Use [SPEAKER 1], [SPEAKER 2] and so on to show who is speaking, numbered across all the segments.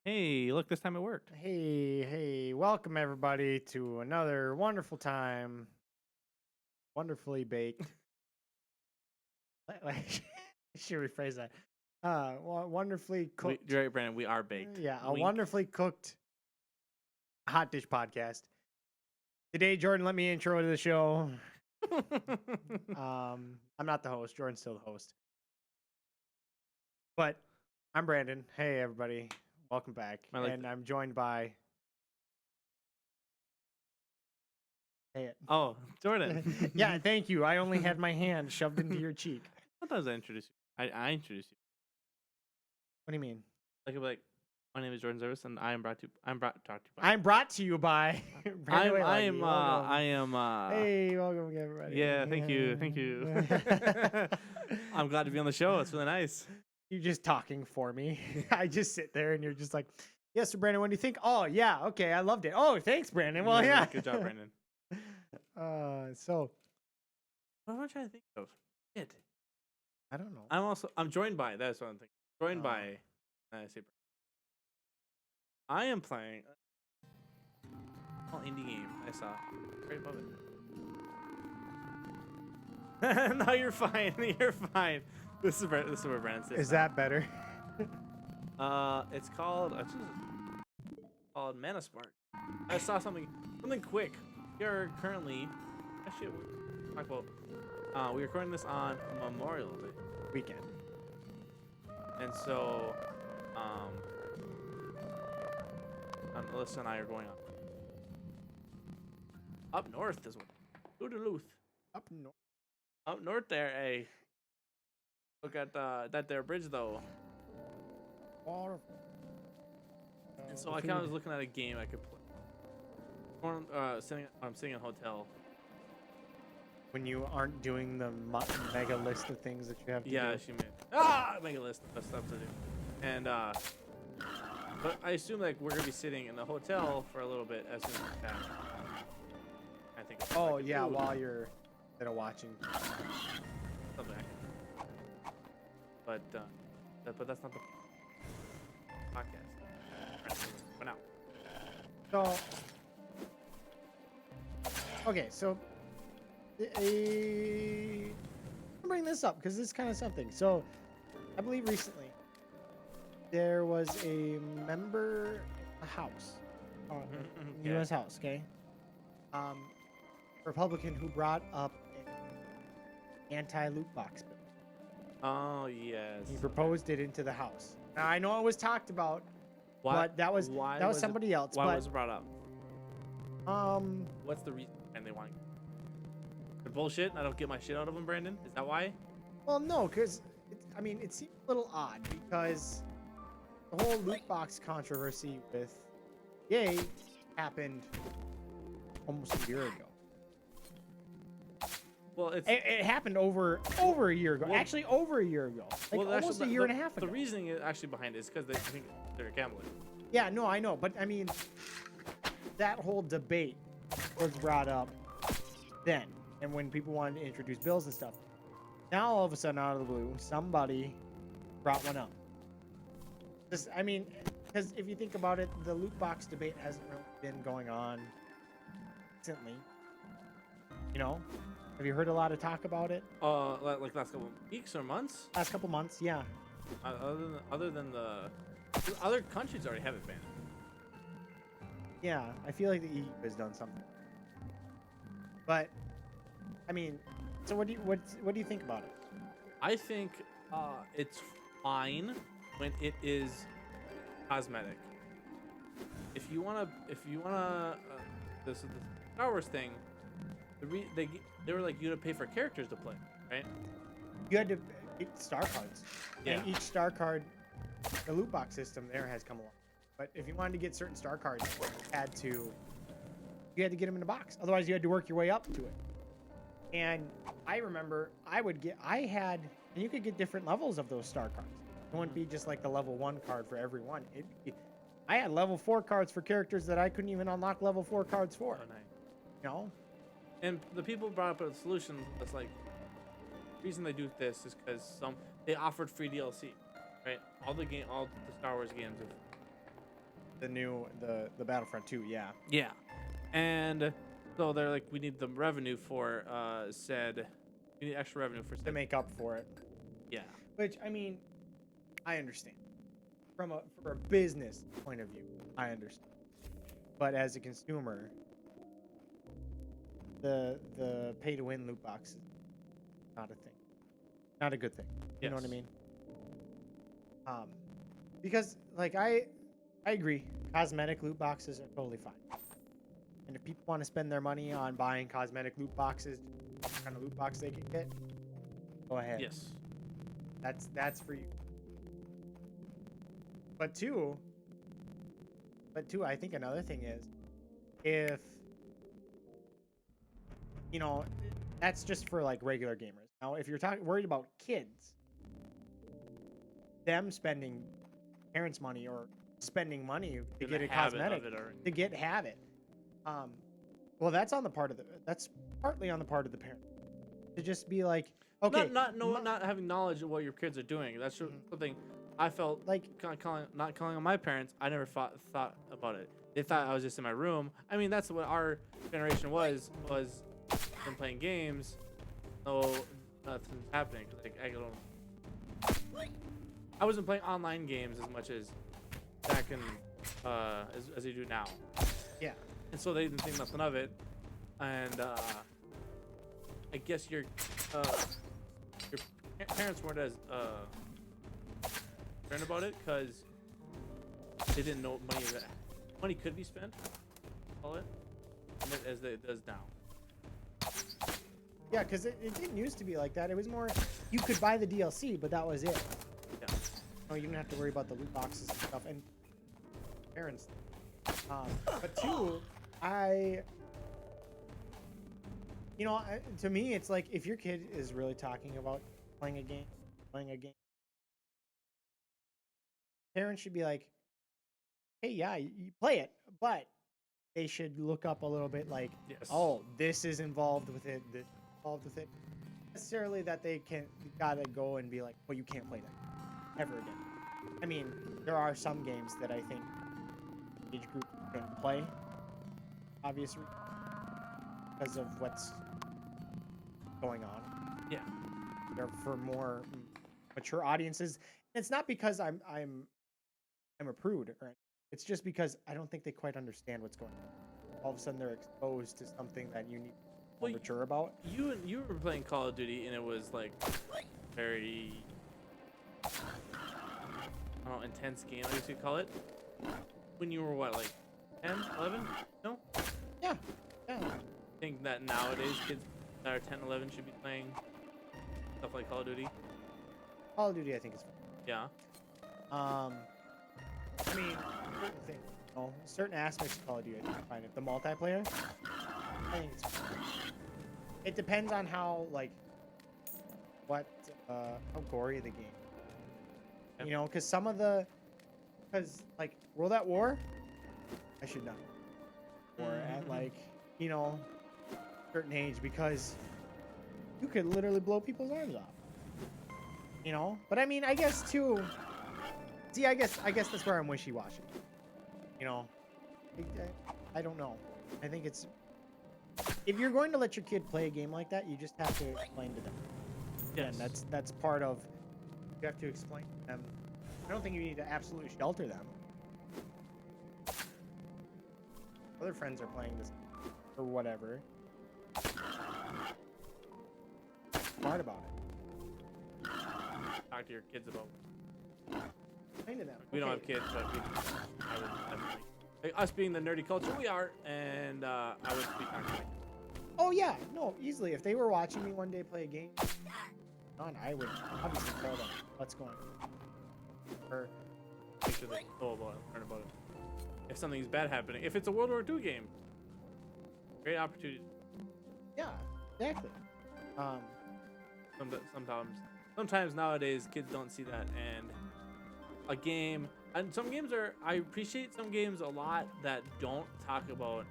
[SPEAKER 1] Hey, look, this time it worked.
[SPEAKER 2] Hey, welcome everybody to another wonderful time. Wonderfully baked. I should rephrase that. Wonderfully cooked.
[SPEAKER 1] You're right, Brandon. We are baked.
[SPEAKER 2] Yeah, a
[SPEAKER 1] Wink.
[SPEAKER 2] wonderfully cooked hot dish podcast. Today, Jordan, let me intro to the show. I'm not the host. Jordan's still the host. But I'm Brandon. Hey, everybody. Welcome back. And I'm joined by...
[SPEAKER 1] Oh, Jordan.
[SPEAKER 2] Yeah, thank you. I only had my hand shoved into your cheek.
[SPEAKER 1] Sometimes I introduce you. I introduce you.
[SPEAKER 2] What do you mean?
[SPEAKER 1] Like, my name is Jordan Zervis, and I'm brought to you by.
[SPEAKER 2] I'm brought to you by.
[SPEAKER 1] I am.
[SPEAKER 2] Hey, welcome everybody.
[SPEAKER 1] Yeah, thank you. I'm glad to be on the show. It's really nice.
[SPEAKER 2] You're just talking for me. I just sit there, and you're just like, "Yes, sir, Brandon. What do you think?" Oh, yeah, okay, I loved it. Oh, thanks, Brandon. Well, yeah.
[SPEAKER 1] Good job, Brandon.
[SPEAKER 2] So.
[SPEAKER 1] What am I trying to think of? Shit.
[SPEAKER 2] I don't know.
[SPEAKER 1] I'm joined by. That's what I'm thinking. Joined by. I am playing a small indie game I saw right above it. No, you're fine. You're fine. This is where Brandon sits.
[SPEAKER 2] Is that better?
[SPEAKER 1] It's called Mana Spark. I saw something quick. We are currently actually talk about we're recording this on Memorial Day
[SPEAKER 2] weekend.
[SPEAKER 1] And so Alyssa and I are going up north as well. Go to Duluth. Up north there, eh? Look at that there bridge though. And so I kind of was looking at a game I could play. I'm sitting in a hotel.
[SPEAKER 2] When you aren't doing the mega list of things that you have to do.
[SPEAKER 1] Yeah, she made mega list of stuff to do. And but I assume like we're gonna be sitting in the hotel for a little bit as soon as we can. I think.
[SPEAKER 2] Oh yeah, while you're watching
[SPEAKER 1] something. But that's not the podcast. For now.
[SPEAKER 2] So okay, so I'm bring this up because this is kind of something. So I believe recently there was a member in the House, U.S. House, okay, Republican who brought up an anti-loot box bill.
[SPEAKER 1] Oh yes.
[SPEAKER 2] He proposed it into the House. Now I know it was talked about, but that was somebody else.
[SPEAKER 1] Why was it brought up?
[SPEAKER 2] What's
[SPEAKER 1] the reason? And they want the bullshit. I don't get my shit out of them, Brandon. Is that why?
[SPEAKER 2] Well, no, because it seems a little odd because the whole loot box controversy with EA happened almost a year ago.
[SPEAKER 1] Well,
[SPEAKER 2] it happened over a year ago. Well, actually, over a year ago, almost a year and a half ago.
[SPEAKER 1] The reasoning actually behind it is because they think they're gambling.
[SPEAKER 2] Yeah, no, I know, but I mean, that whole debate was brought up then, and when people wanted to introduce bills and stuff. Now, all of a sudden, out of the blue, somebody brought one up. Because if you think about it, the loot box debate hasn't really been going on recently. You know? Have you heard a lot of talk about it?
[SPEAKER 1] Like last couple weeks or months?
[SPEAKER 2] Last couple months, yeah.
[SPEAKER 1] Other than the other countries already have it banned.
[SPEAKER 2] Yeah, I feel like the EU has done something. But, so what do you think about it?
[SPEAKER 1] I think it's fine when it is cosmetic. this Star Wars thing, they were like you had to pay for characters to play, right?
[SPEAKER 2] You had to get star cards.
[SPEAKER 1] Yeah.
[SPEAKER 2] And each star card, the loot box system there has come along. But if you wanted to get certain star cards, you had to get them in a box. Otherwise, you had to work your way up to it. And I remember and you could get different levels of those star cards. It wouldn't be just like the level 1 card for every one. I had level 4 cards for characters that I couldn't even unlock level 4 cards for.
[SPEAKER 1] Oh, nice.
[SPEAKER 2] You know?
[SPEAKER 1] And the people brought up a solution that's like, the reason they do this is because they offered free DLC, right? All the Star Wars games have
[SPEAKER 2] The Battlefront 2, yeah.
[SPEAKER 1] Yeah. And so they're like, we need the revenue for we need extra revenue for
[SPEAKER 2] To make up for it.
[SPEAKER 1] Yeah.
[SPEAKER 2] Which, I mean, I understand. For a business point of view, I understand. But as a consumer, the pay to win loot box is not a thing. Not a good thing. You know what I mean? Because like I agree, cosmetic loot boxes are totally fine. And if people want to spend their money on buying cosmetic loot boxes, what kind of loot box they can get, go ahead.
[SPEAKER 1] Yes.
[SPEAKER 2] That's for you. But two, I think another thing is, if that's just for like regular gamers. Now, if you're worried about kids, them spending parents' money or spending money to get a cosmetic to have it, well, that's partly on the part of the parent to just be like, okay,
[SPEAKER 1] not having knowledge of what your kids are doing. That's something I felt
[SPEAKER 2] like
[SPEAKER 1] not calling on my parents. I never thought about it. They thought I was just in my room. I mean, that's what our generation was them playing games. So nothing's happening. I wasn't playing online games as much as back in as you do now.
[SPEAKER 2] Yeah.
[SPEAKER 1] And so they didn't think nothing of it. And I guess your parents weren't as concerned about it because they didn't know money could be spent, call it, as it does now.
[SPEAKER 2] Yeah, because it didn't used to be like that. It was more, you could buy the DLC, but that was it.
[SPEAKER 1] Yeah.
[SPEAKER 2] No, you didn't have to worry about the loot boxes and stuff. And parents. But two, to me, it's like if your kid is really talking about playing a game, parents should be like, hey, yeah, you play it, but they should look up a little bit like,
[SPEAKER 1] yes.
[SPEAKER 2] Oh, this is involved with it, this is involved with it. Necessarily that they gotta go and be like, well, you can't play that ever again. I mean, there are some games that I think age group shouldn't play, obviously, because of what's going on.
[SPEAKER 1] Yeah.
[SPEAKER 2] They're for more mature audiences. And it's not because I'm a prude, or it's just because I don't think they quite understand what's going on. All of a sudden, they're exposed to something that you need to be mature about.
[SPEAKER 1] You were playing Call of Duty, and it was like very, I don't know, intense game, I guess you'd call it. When you were what, like 10, 11? No?
[SPEAKER 2] Yeah.
[SPEAKER 1] I think that nowadays kids that are 10, 11 should be playing stuff like Call of Duty.
[SPEAKER 2] Call of Duty, I think is fun.
[SPEAKER 1] Yeah.
[SPEAKER 2] I mean, certain aspects of Call of Duty, I think I find it. The multiplayer, I think it's fun. It depends on how how gory the game. Yep. You know, because like World at War, I should know. Or at certain age, because you could literally blow people's arms off. You know, but I mean, I guess too. See, I guess that's where I'm wishy-washy. You know, I don't know. I think it's, if you're going to let your kid play a game like that, you just have to explain to them.
[SPEAKER 1] Yes.
[SPEAKER 2] And that's part of, you have to explain to them. I don't think you need to absolutely shelter them. Other friends are playing this or whatever. Smart about it.
[SPEAKER 1] Talk to your kids about.
[SPEAKER 2] Explain to them.
[SPEAKER 1] We don't have kids, but I would definitely. like us being the nerdy culture we are, and I would be kind of like,
[SPEAKER 2] Oh yeah, no, easily. If they were watching me one day play a game, I would obviously tell them what's going on. Or
[SPEAKER 1] make sure they know about it, learn about it. If something's bad happening, if it's a World War II game, great opportunity.
[SPEAKER 2] yeah, exactly.
[SPEAKER 1] Sometimes nowadays kids don't see that, and a game, and some games are. I appreciate some games a lot that don't talk about,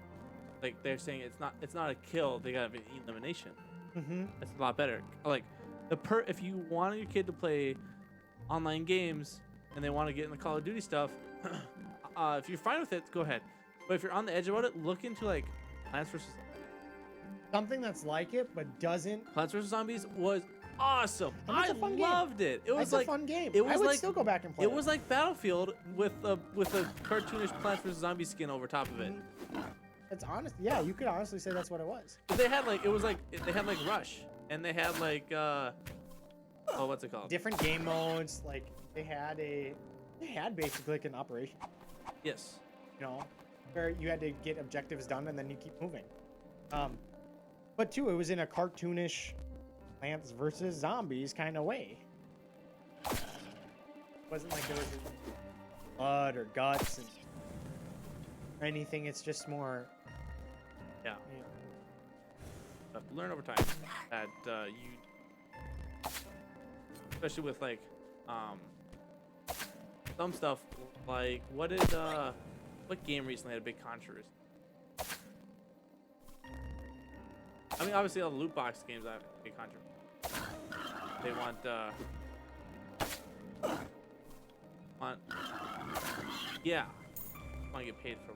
[SPEAKER 1] like they're saying it's not a kill, they got an elimination.
[SPEAKER 2] Mm-hmm.
[SPEAKER 1] That's a lot better. Like if you want your kid to play online games and they want to get in the Call of Duty stuff, if you're fine with it, go ahead. But if you're on the edge about it, look into like Plants vs.
[SPEAKER 2] Something that's like it, but doesn't.
[SPEAKER 1] Plants vs. Zombies was awesome.
[SPEAKER 2] It's a fun game.
[SPEAKER 1] Loved it. It was
[SPEAKER 2] It's
[SPEAKER 1] like
[SPEAKER 2] a fun game.
[SPEAKER 1] It was
[SPEAKER 2] I would
[SPEAKER 1] like
[SPEAKER 2] still go back and play
[SPEAKER 1] it was like Battlefield with a cartoonish Plants vs. Zombies skin over top of it.
[SPEAKER 2] It's honest. Yeah, you could honestly say that's what it was.
[SPEAKER 1] But they had like they had like Rush, and they had like what's it called?
[SPEAKER 2] Different game modes. Like they had basically like an operation.
[SPEAKER 1] Yes.
[SPEAKER 2] You know, where you had to get objectives done and then you keep moving. But too, it was in a cartoonish Plants versus Zombies kind of way. It wasn't like there was blood or guts or anything. It's just more.
[SPEAKER 1] Yeah.
[SPEAKER 2] You know,
[SPEAKER 1] But learn over time that you, especially with like some stuff like what game recently had a big controversy? I mean, obviously all the loot box games have a big controversy. They want to get paid for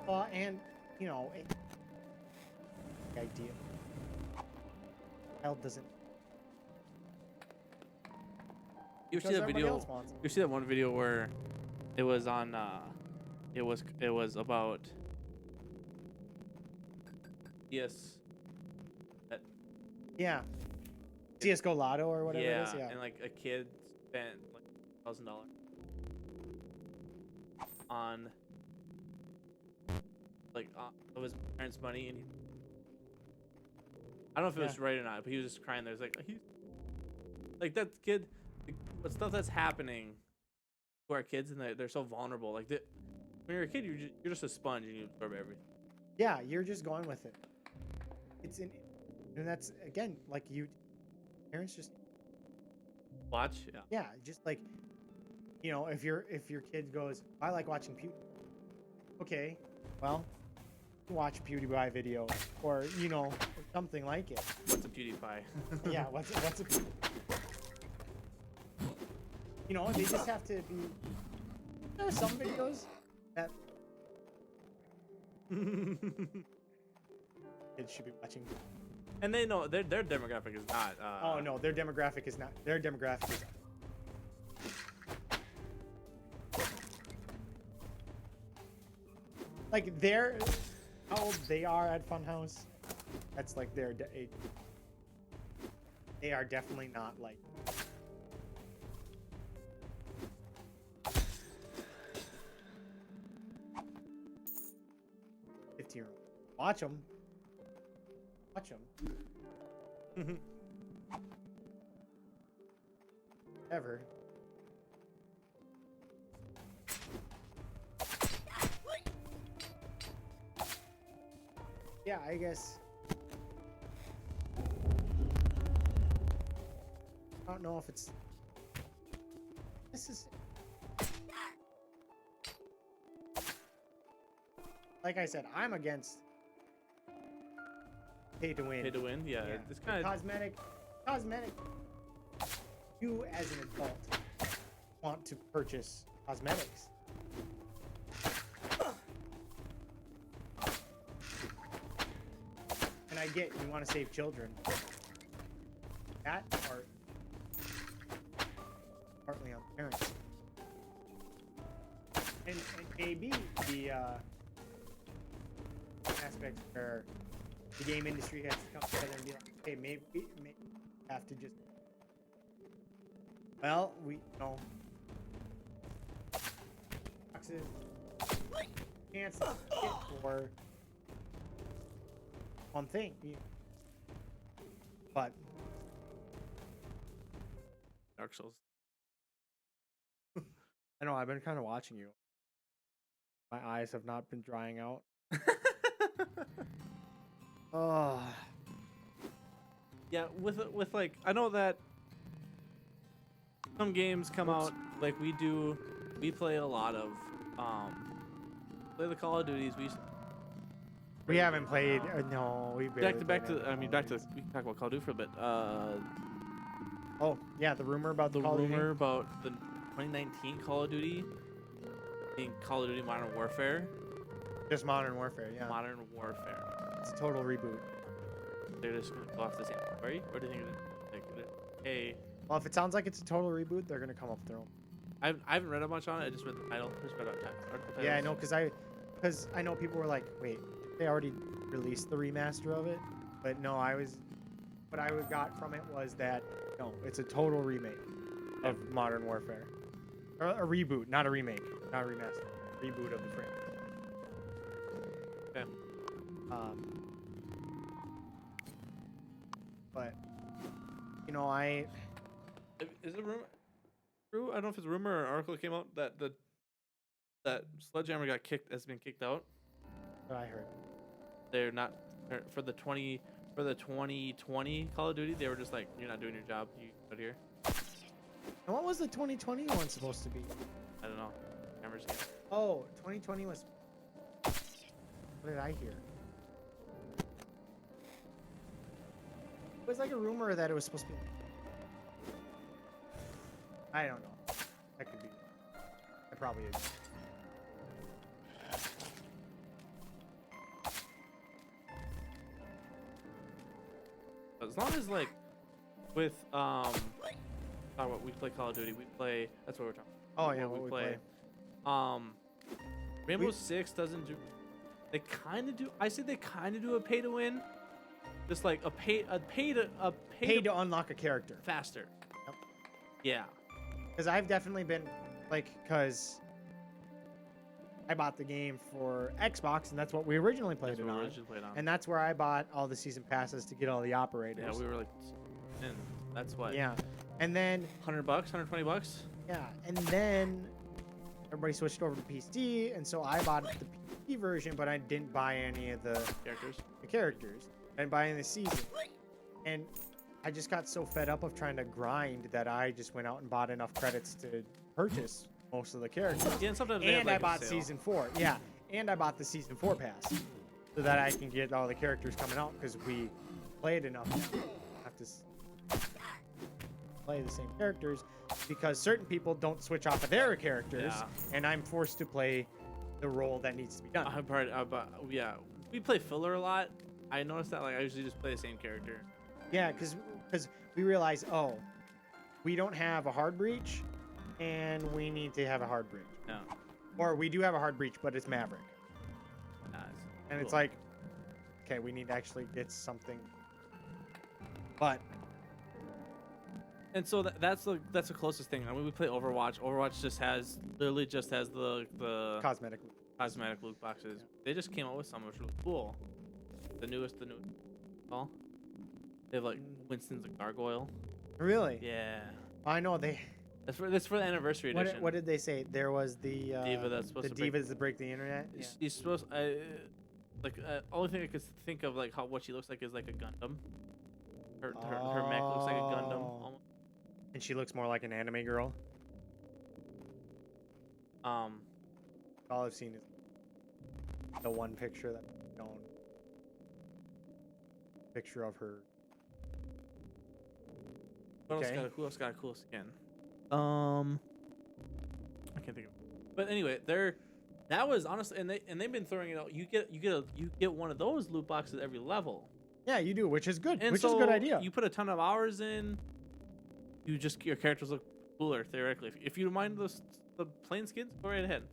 [SPEAKER 1] what.
[SPEAKER 2] and you know, the idea. Child doesn't.
[SPEAKER 1] You see
[SPEAKER 2] Because
[SPEAKER 1] that
[SPEAKER 2] everybody
[SPEAKER 1] video?
[SPEAKER 2] else wants it.
[SPEAKER 1] You see that one video where it was on it was about yes.
[SPEAKER 2] Yeah. CS:GO Lotto or whatever it is. Yeah.
[SPEAKER 1] And like a kid spent like $1,000 on like of his parents' money, and I don't know if it was right or not, but he was just crying. There's like he's like that kid, but stuff that's happening to our kids, and they're so vulnerable. Like when you're a kid, you're just a sponge and you absorb everything.
[SPEAKER 2] Yeah, you're just going with it. And that's again like parents just
[SPEAKER 1] Watch,
[SPEAKER 2] yeah, just like you know, if your kid goes, I like watching okay, well, watch PewDiePie video or you know something like it.
[SPEAKER 1] What's a PewDiePie?
[SPEAKER 2] Yeah, what's a you know, they just have to be. There are some videos that kids should be watching.
[SPEAKER 1] And they know their demographic is not.
[SPEAKER 2] Oh no, their demographic is not. Their demographic is. Like how old they are at Funhouse, that's like their age. They are definitely not like. Watch them. Watch them. Ever. Yeah, I guess. I don't know if it's. This is. Like I said, I'm against pay to win.
[SPEAKER 1] Pay to win, yeah. It's kind of
[SPEAKER 2] cosmetic. You as an adult want to purchase cosmetics. And I get you want to save children. That part partly on parents. And maybe the aspects where the game industry has to come together and be like, hey, maybe we have to just, well, we, you know, boxes, chance to get for one thing. But
[SPEAKER 1] Dark Souls.
[SPEAKER 2] I know I've been kind of watching you. My eyes have not been drying out. Oh,
[SPEAKER 1] Yeah, with like I know that some games come out like we do. We play a lot of play the Call of Duties.
[SPEAKER 2] we haven't played. No, we barely
[SPEAKER 1] Back
[SPEAKER 2] played
[SPEAKER 1] to
[SPEAKER 2] any
[SPEAKER 1] I mean
[SPEAKER 2] Call
[SPEAKER 1] back
[SPEAKER 2] of
[SPEAKER 1] to
[SPEAKER 2] Duties.
[SPEAKER 1] we can talk about Call of Duty for a bit.
[SPEAKER 2] Oh yeah, the rumor about
[SPEAKER 1] The
[SPEAKER 2] Call of Duty.
[SPEAKER 1] rumor about the 2019 Call of Duty being Call of Duty Modern Warfare.
[SPEAKER 2] Just Modern Warfare. Yeah,
[SPEAKER 1] Modern Warfare.
[SPEAKER 2] it's a total reboot.
[SPEAKER 1] They're just gonna go off the same story. Or do you think like hey?
[SPEAKER 2] Well, if it sounds like it's a total reboot, they're gonna come up with their own.
[SPEAKER 1] I haven't read much on it. I just read the title. Just read article
[SPEAKER 2] Yeah, I
[SPEAKER 1] titles.
[SPEAKER 2] know, because I know people were like, wait, they already released the remaster of it, but no, what I got from it was that no, it's a total remake of Modern Warfare, or a reboot, not a remake, not a remaster, reboot of the franchise.
[SPEAKER 1] Okay.
[SPEAKER 2] But you know,
[SPEAKER 1] Is it rumor? True? I don't know if it's a rumor or an article came out that that Sledgehammer has been kicked out.
[SPEAKER 2] I heard.
[SPEAKER 1] They're not for the 2020 Call of Duty. They were just like, you're not doing your job. You out here.
[SPEAKER 2] And what was the 2020 one supposed to be?
[SPEAKER 1] I don't know. Hammer's game.
[SPEAKER 2] Oh, 2020 was. What did I hear? It was like a rumor that it was supposed to be. I don't know. That could be. It probably is.
[SPEAKER 1] As long as like with what we play Call of Duty, we play. That's what we're talking.
[SPEAKER 2] Oh yeah,
[SPEAKER 1] what
[SPEAKER 2] what we play.
[SPEAKER 1] Rainbow Six doesn't do. They kind of do. I say they kind of do a pay to win, just like a pay
[SPEAKER 2] to unlock a character.
[SPEAKER 1] faster.
[SPEAKER 2] Yep.
[SPEAKER 1] Yeah.
[SPEAKER 2] Because I've definitely been because I bought the game for Xbox, and that's what we originally played
[SPEAKER 1] That's
[SPEAKER 2] it
[SPEAKER 1] what we
[SPEAKER 2] on.
[SPEAKER 1] originally played on.
[SPEAKER 2] And that's where I bought all the season passes to get all the operators.
[SPEAKER 1] Yeah, we were like, and that's what.
[SPEAKER 2] Yeah. And then
[SPEAKER 1] $100, $120.
[SPEAKER 2] yeah, and then everybody switched over to PC, and so I bought the PC version, but I didn't buy any of the characters. I didn't buy any of the season. And I just got so fed up of trying to grind that I just went out and bought enough credits to purchase most of the characters.
[SPEAKER 1] Yeah, and sometimes they have,
[SPEAKER 2] And
[SPEAKER 1] like,
[SPEAKER 2] I
[SPEAKER 1] a
[SPEAKER 2] bought
[SPEAKER 1] sale.
[SPEAKER 2] season 4. Yeah, and I bought the season 4 pass so that I can get all the characters coming out because we played enough now. I have to play the same characters because certain people don't switch off of their characters,
[SPEAKER 1] Yeah.
[SPEAKER 2] and I'm forced to play the role that needs to be done.
[SPEAKER 1] Yeah, we play filler a lot. I noticed that like I usually just play the same character.
[SPEAKER 2] Yeah, because we realize, oh, we don't have a hard breach, and we need to have a hard breach.
[SPEAKER 1] Yeah.
[SPEAKER 2] Or we do have a hard breach, but it's Maverick.
[SPEAKER 1] Nice.
[SPEAKER 2] And it's
[SPEAKER 1] Cool.
[SPEAKER 2] like, okay, we need to actually get something. But
[SPEAKER 1] And so that's the closest thing. I mean, we play Overwatch. Overwatch literally just has the
[SPEAKER 2] cosmetic.
[SPEAKER 1] cosmetic loot boxes. They just came out with some which are really cool. The newest. Oh, they have like Winston's a gargoyle.
[SPEAKER 2] Really?
[SPEAKER 1] Yeah.
[SPEAKER 2] I know they.
[SPEAKER 1] That's for the anniversary edition.
[SPEAKER 2] What did they say? There was the
[SPEAKER 1] Diva that's supposed
[SPEAKER 2] the
[SPEAKER 1] to break-
[SPEAKER 2] divas that break the internet. Yeah.
[SPEAKER 1] She's supposed. Only thing I could think of like what she looks like is like a Gundam. Her mech looks like a Gundam.
[SPEAKER 2] Oh.
[SPEAKER 1] Almost.
[SPEAKER 2] And she looks more like an anime girl. All I've seen is the one picture that shown. Picture of her. Okay.
[SPEAKER 1] Who else got a cool skin? I can't think of. But anyway, that was honestly, and they've been throwing it out. You get one of those loot boxes every level.
[SPEAKER 2] Yeah, you do, which is good.
[SPEAKER 1] And
[SPEAKER 2] Which
[SPEAKER 1] so
[SPEAKER 2] is a good idea.
[SPEAKER 1] You put a ton of hours in. Your characters look cooler theoretically. If you mind the plain skins, go right ahead.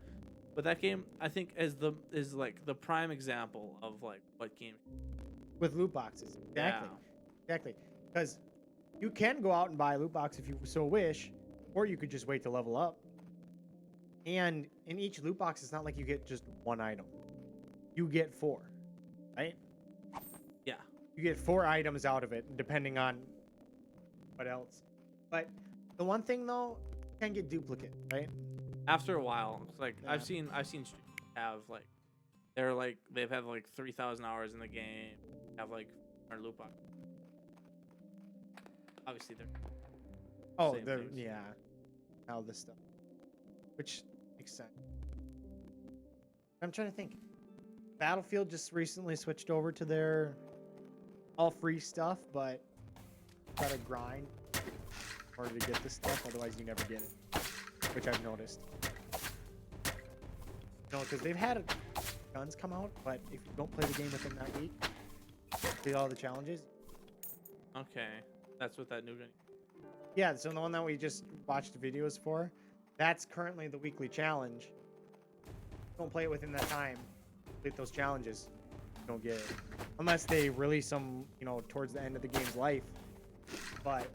[SPEAKER 1] But that game, I think, is like the prime example of like what game.
[SPEAKER 2] With loot boxes. Exactly.
[SPEAKER 1] Yeah.
[SPEAKER 2] Exactly. Because you can go out and buy a loot box if you so wish, or you could just wait to level up. And in each loot box, it's not like you get just one item. you get 4, right?
[SPEAKER 1] Yeah.
[SPEAKER 2] You get 4 items out of it, depending on what else. But the one thing though, you can get duplicate, right?
[SPEAKER 1] After a while, it's like
[SPEAKER 2] Yeah.
[SPEAKER 1] I've seen streamers have like they've had like 3,000 hours in the game, have like our loot box. Obviously, they're
[SPEAKER 2] Oh,
[SPEAKER 1] same
[SPEAKER 2] the
[SPEAKER 1] things.
[SPEAKER 2] yeah, all this stuff, which makes sense. I'm trying to think. Battlefield just recently switched over to their all free stuff, but gotta grind in order to get this stuff. Otherwise, you never get it, which I've noticed. No, because they've had guns come out, but if you don't play the game within that week, play all the challenges.
[SPEAKER 1] Okay, that's what that new gun.
[SPEAKER 2] Yeah, so the one that we just watched videos for, that's currently the weekly challenge. Don't play it within that time. Complete those challenges. You don't get it. Unless they release them, you know, towards the end of the game's life. But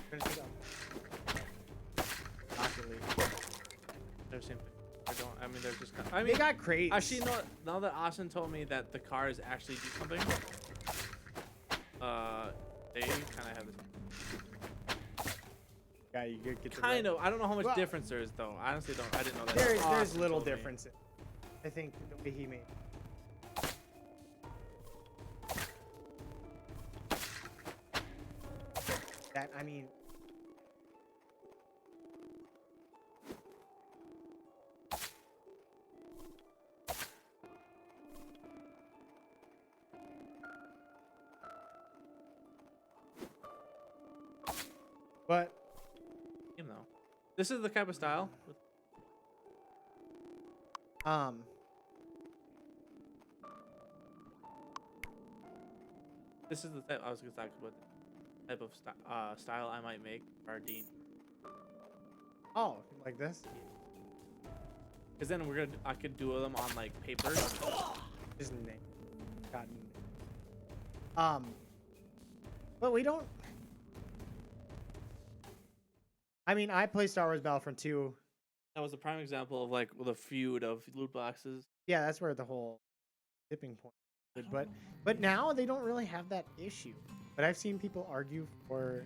[SPEAKER 2] finish it up. Rocket League.
[SPEAKER 1] They're same thing. I don't. I mean, they're just. I mean,
[SPEAKER 2] They got crates.
[SPEAKER 1] actually, no. Now that Austin told me that the cars actually do something, they kind of have this.
[SPEAKER 2] Yeah, you get the
[SPEAKER 1] Kind of. I don't know how much
[SPEAKER 2] Well-
[SPEAKER 1] difference there is, though. I honestly don't. I didn't know that.
[SPEAKER 2] There's
[SPEAKER 1] Austin
[SPEAKER 2] little
[SPEAKER 1] told me.
[SPEAKER 2] difference. I think the way he made. That I mean. But
[SPEAKER 1] You know, this is the type of style.
[SPEAKER 2] um,
[SPEAKER 1] This is the type I was gonna talk about. The type of style I might make for Dean.
[SPEAKER 2] oh, like this.
[SPEAKER 1] Because then I could do them on like paper.
[SPEAKER 2] His name. Gotten. But we don't. I mean, I play Star Wars Battlefront 2.
[SPEAKER 1] That was a prime example of like the feud of loot boxes.
[SPEAKER 2] Yeah, that's where the whole tipping point. But now they don't really have that issue. But I've seen people argue for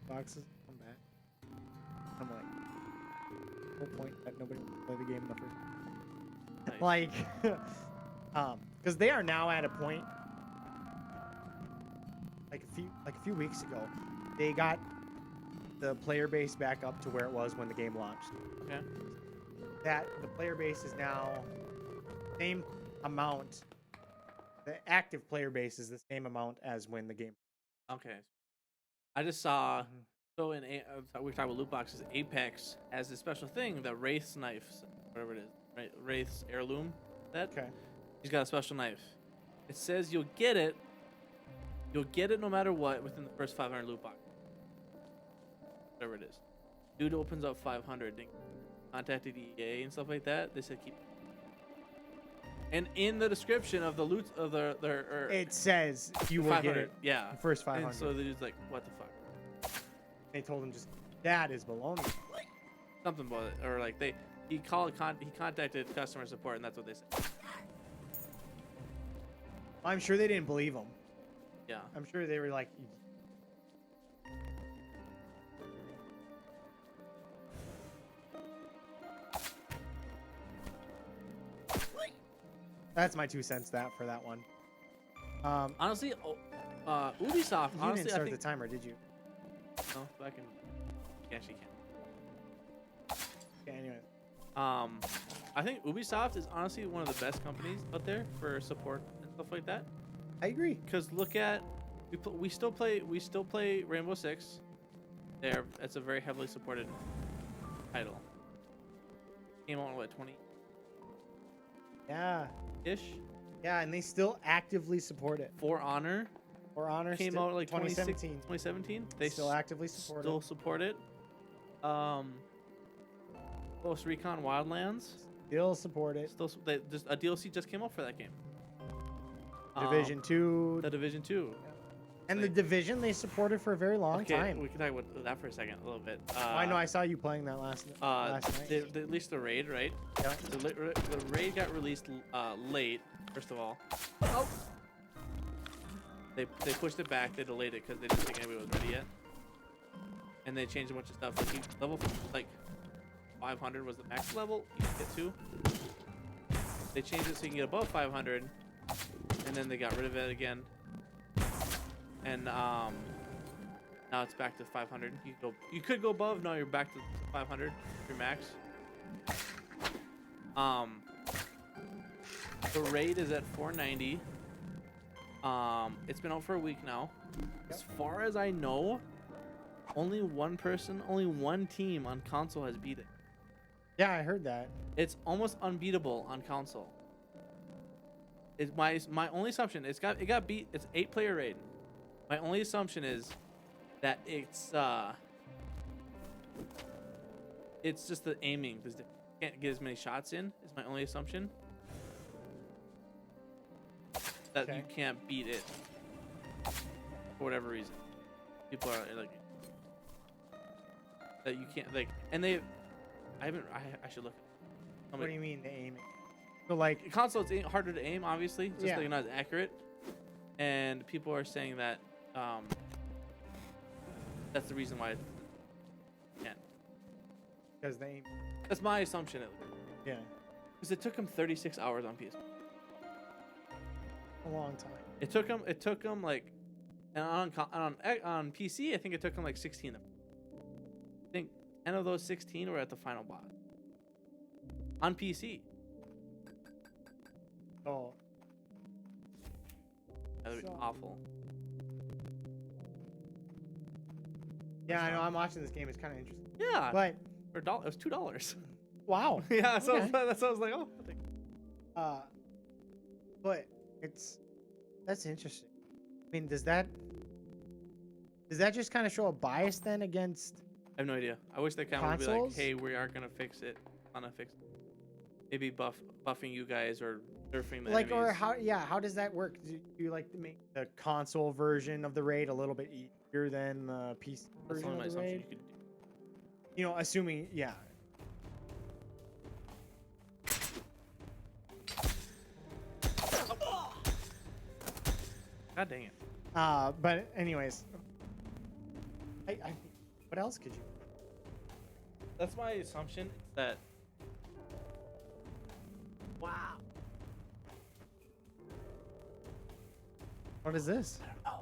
[SPEAKER 2] boxes come back. I'm like, whole point that nobody wants to play the game in the first.
[SPEAKER 1] Nice.
[SPEAKER 2] Like, because they are now at a point. Like a few weeks ago, they got the player base back up to where it was when the game launched.
[SPEAKER 1] Okay.
[SPEAKER 2] That the player base is now same amount. The active player base is the same amount as when the game.
[SPEAKER 1] Okay. I just saw.
[SPEAKER 2] Mhm.
[SPEAKER 1] So we talk about loot boxes. Apex has this special thing, the Wraith's knife, whatever it is, right? Wraith's heirloom. That.
[SPEAKER 2] Okay.
[SPEAKER 1] He's got a special knife. It says you'll get it. You'll get it no matter what within the first 500 loot box. Whatever it is. Dude opens up 500. They contacted EA and stuff like that. They said keep. And in the description of the loot of their
[SPEAKER 2] It says you will get
[SPEAKER 1] 500,
[SPEAKER 2] it.
[SPEAKER 1] yeah.
[SPEAKER 2] The first 500.
[SPEAKER 1] And so the dude's like, what the fuck?
[SPEAKER 2] They told him just that is baloney.
[SPEAKER 1] Something about it, or like he contacted customer support, and that's what they said.
[SPEAKER 2] I'm sure they didn't believe him.
[SPEAKER 1] Yeah.
[SPEAKER 2] I'm sure they were like. That's my 2 cents for that one.
[SPEAKER 1] Honestly, Ubisoft.
[SPEAKER 2] You
[SPEAKER 1] Honestly,
[SPEAKER 2] didn't
[SPEAKER 1] I
[SPEAKER 2] start
[SPEAKER 1] think.
[SPEAKER 2] the timer, did you?
[SPEAKER 1] No, I can. Yeah, she can.
[SPEAKER 2] Okay, anyway.
[SPEAKER 1] I think Ubisoft is honestly one of the best companies out there for support and stuff like that.
[SPEAKER 2] I agree.
[SPEAKER 1] Because look at, we still play Rainbow Six. It's a very heavily supported title. Came out in what, 20
[SPEAKER 2] Yeah.
[SPEAKER 1] ish?
[SPEAKER 2] Yeah, and they still actively support it.
[SPEAKER 1] For Honor
[SPEAKER 2] For Honor
[SPEAKER 1] came out like
[SPEAKER 2] 2017.
[SPEAKER 1] 2017. They
[SPEAKER 2] still actively support
[SPEAKER 1] still
[SPEAKER 2] it.
[SPEAKER 1] support it. Ghost Recon Wildlands
[SPEAKER 2] Still support it.
[SPEAKER 1] still just a DLC just came out for that game.
[SPEAKER 2] Division 2.
[SPEAKER 1] The Division 2.
[SPEAKER 2] And
[SPEAKER 1] like,
[SPEAKER 2] the Division they supported for a very long time.
[SPEAKER 1] we can talk about that for a second, a little bit.
[SPEAKER 2] I know I saw you playing that last night.
[SPEAKER 1] At least the raid, right?
[SPEAKER 2] Yeah.
[SPEAKER 1] The raid got released late. First of all,
[SPEAKER 2] Oh.
[SPEAKER 1] they pushed it back. They delayed it because they didn't think anybody was ready yet. And they changed a bunch of stuff. Like level like 500 was the max level you could get to. They changed it so you can get above 500, and then they got rid of it again. And now it's back to 500. You could go above. No, you're back to 500. Your max. The raid is at 490. It's been out for a week now. As far as I know, only one team on console has beat it.
[SPEAKER 2] Yeah, I heard that.
[SPEAKER 1] It's almost unbeatable on console. It's my only assumption. It got beat. It's 8-player raid. My only assumption is that it's just the aiming. You can't get as many shots in. Is my only assumption. That you can't beat it for whatever reason. People are like that you can't like, and they. I should look.
[SPEAKER 2] What do you mean the aiming? So like
[SPEAKER 1] console, it's harder to aim, obviously, just
[SPEAKER 2] yeah.
[SPEAKER 1] like not as accurate. And people are saying that that's the reason why it can't.
[SPEAKER 2] Because they aim.
[SPEAKER 1] That's my assumption, at least.
[SPEAKER 2] Yeah.
[SPEAKER 1] Because it took him 36 hours on PS.
[SPEAKER 2] A long time.
[SPEAKER 1] It took him like, and on PC, I think it took him like 16 of them. I think 10 of those 16 were at the final boss. On PC.
[SPEAKER 2] Oh.
[SPEAKER 1] That would be awful.
[SPEAKER 2] Yeah, I know. I'm watching this game. It's kind of interesting.
[SPEAKER 1] Yeah.
[SPEAKER 2] But
[SPEAKER 1] for $1, it was $2.
[SPEAKER 2] Wow.
[SPEAKER 1] Yeah. So
[SPEAKER 2] Okay.
[SPEAKER 1] that's what I was like, oh. I think.
[SPEAKER 2] But that's interesting. I mean, does that just kind of show a bias then against?
[SPEAKER 1] I have no idea. I wish they kind of would be like,
[SPEAKER 2] consoles?
[SPEAKER 1] hey, we are gonna fix it. Gonna fix it. Maybe buffing you guys or nerfing the
[SPEAKER 2] Like,
[SPEAKER 1] enemies.
[SPEAKER 2] or how does that work? Do you like to make the console version of the raid a little bit easier than the PC
[SPEAKER 1] That's
[SPEAKER 2] version
[SPEAKER 1] only my
[SPEAKER 2] of the
[SPEAKER 1] assumption
[SPEAKER 2] raid?
[SPEAKER 1] you could do.
[SPEAKER 2] You know, assuming, yeah.
[SPEAKER 1] God dang it.
[SPEAKER 2] But anyways, I what else could you?
[SPEAKER 1] That's my assumption that. Wow.
[SPEAKER 2] What is this?
[SPEAKER 1] I don't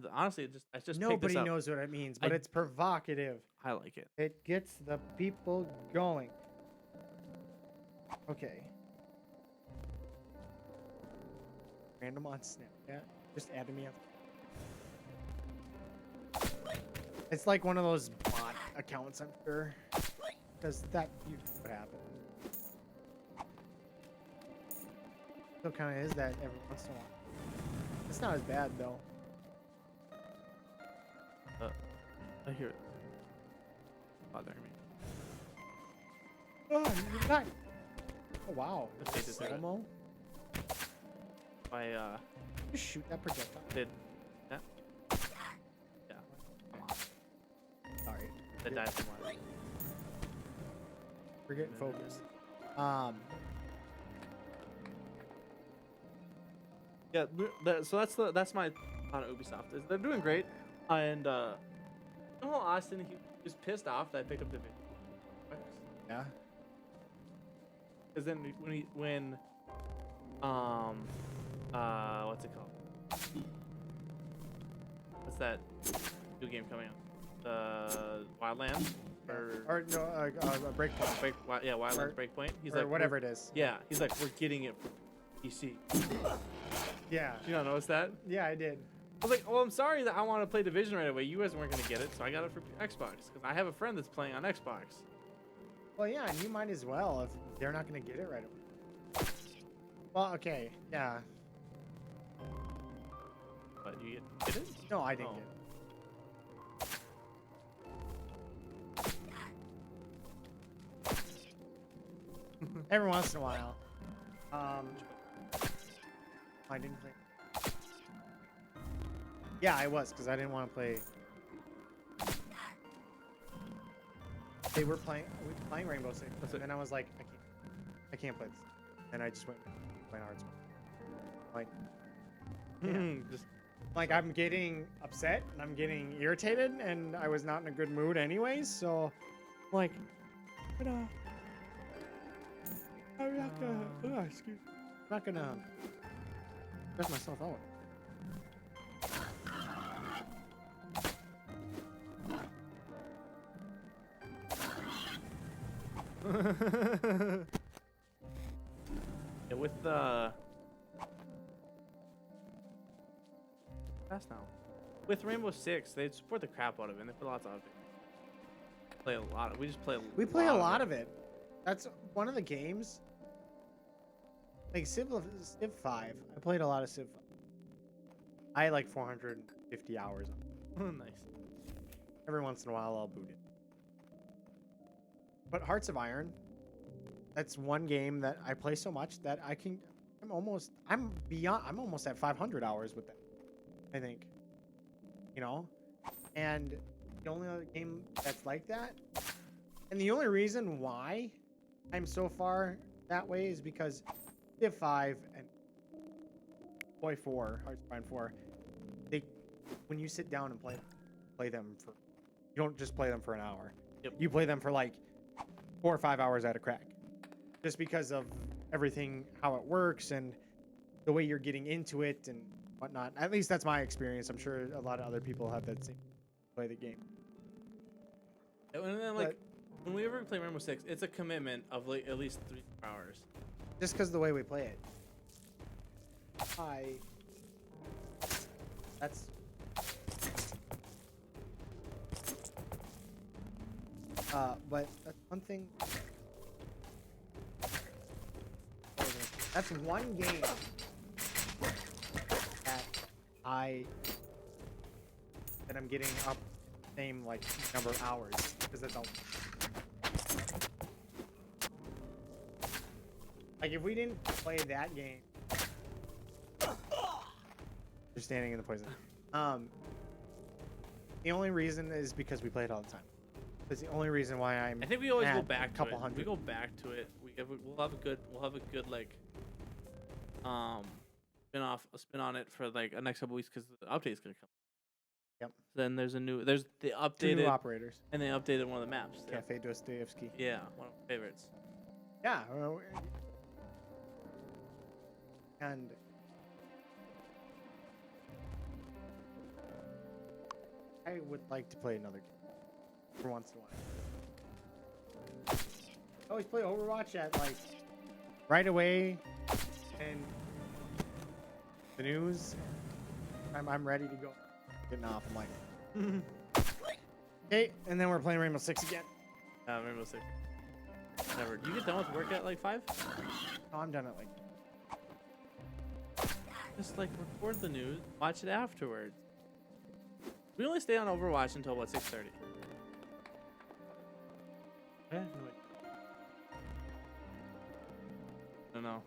[SPEAKER 1] know. Honestly, I just picked
[SPEAKER 2] Nobody
[SPEAKER 1] this up.
[SPEAKER 2] knows what it means, but
[SPEAKER 1] I-
[SPEAKER 2] it's provocative.
[SPEAKER 1] I like it.
[SPEAKER 2] It gets the people going. Okay. Random on Snapchat. Just added me up. It's like one of those bot accounts, I'm sure. Because that usually what happens. Still kind of is that every once in a while. It's not as bad though.
[SPEAKER 1] I hear it bothering me.
[SPEAKER 2] Oh, you're not. Oh wow.
[SPEAKER 1] Just hate to do it.
[SPEAKER 2] Slow-mo?
[SPEAKER 1] I
[SPEAKER 2] Just shoot that projectile.
[SPEAKER 1] did that. Yeah. Come on.
[SPEAKER 2] Sorry.
[SPEAKER 1] That died somewhere.
[SPEAKER 2] We're getting focused.
[SPEAKER 1] Yeah. So that's my on Ubisoft. They're doing great, and Austin, he was pissed off that I picked up the video.
[SPEAKER 2] Yeah.
[SPEAKER 1] Because then when what's it called? What's that new game coming out? Wildlands
[SPEAKER 2] Or no, Breakpoint.
[SPEAKER 1] Wildlands
[SPEAKER 2] or-
[SPEAKER 1] Breakpoint. He's
[SPEAKER 2] or
[SPEAKER 1] like
[SPEAKER 2] whatever it is.
[SPEAKER 1] Yeah, he's like we're getting it for PC.
[SPEAKER 2] Yeah.
[SPEAKER 1] Did you not notice that?
[SPEAKER 2] Yeah, I did.
[SPEAKER 1] I was like, well, I'm sorry that I want to play Division right away. You guys weren't gonna get it, so I got it for Xbox because I have a friend that's playing on Xbox.
[SPEAKER 2] Well, yeah, and you might as well if they're not going to get it right away. Well, okay, yeah.
[SPEAKER 1] But you get it?
[SPEAKER 2] No, I didn't
[SPEAKER 1] Oh.
[SPEAKER 2] get it. Every once in a while. I didn't play. Yeah, I was because I didn't want to play. They were playing Rainbow Six, and I was like, I can't play this. And I just went playing Hearts. Like, yeah.
[SPEAKER 1] Just
[SPEAKER 2] Like I'm getting upset and I'm getting irritated, and I was not in a good mood anyways. So, like, I'm not gonna. Excuse me. I'm not gonna stress myself out.
[SPEAKER 1] yeah, with the fast now. With Rainbow Six, they support the crap out of it. And they put lots of it. Play a lot. We just play.
[SPEAKER 2] We play a lot of it. That's one of the games. Like Civ 5. I played a lot of Civ 5. I had like 450 hours on it.
[SPEAKER 1] Nice.
[SPEAKER 2] Every once in a while, I'll boot it. But Hearts of Iron, that's one game that I play so much that I'm almost at 500 hours with that, I think. You know? And the only other game that's like that, and the only reason why I'm so far that way is because Civ 5 and Boy 4, Hearts of Iron 4, when you sit down and play them for, you don't just play them for an hour.
[SPEAKER 1] Yep.
[SPEAKER 2] You play them for like 4 or 5 hours at a crack, just because of everything, how it works, and the way you're getting into it and whatnot. At least that's my experience. I'm sure a lot of other people have that same play the game.
[SPEAKER 1] And then like when we ever play Rainbow Six, it's a commitment of like at least 3 hours.
[SPEAKER 2] Just because of the way we play it. That's but that's one thing. That's one game that I'm getting up the same like number of hours, because that's all. Like if we didn't play that game, you're standing in the poison. The only reason is because we play it all the time. That's the only reason why
[SPEAKER 1] I think we always go
[SPEAKER 2] at
[SPEAKER 1] back
[SPEAKER 2] a
[SPEAKER 1] to
[SPEAKER 2] couple
[SPEAKER 1] it.
[SPEAKER 2] hundred.
[SPEAKER 1] We go back to it. We'll have a good like spin on it for like the next couple weeks, because the update's gonna come.
[SPEAKER 2] Yep.
[SPEAKER 1] Then there's the updated
[SPEAKER 2] 2 new operators.
[SPEAKER 1] and they updated one of the maps.
[SPEAKER 2] Cafe Dostoevsky.
[SPEAKER 1] Yeah, one of my favorites.
[SPEAKER 2] Yeah. And I would like to play another game for once in a while. I always play Overwatch at like right away, and the news. I'm ready to go. Getting off. I'm like, okay, and then we're playing Rainbow Six again.
[SPEAKER 1] Rainbow Six. Never. Do you get done with work at like 5?
[SPEAKER 2] Oh, I'm done at like.
[SPEAKER 1] Just like record the news, watch it afterwards. We only stay on Overwatch until what, 6:30? Yeah. I don't know.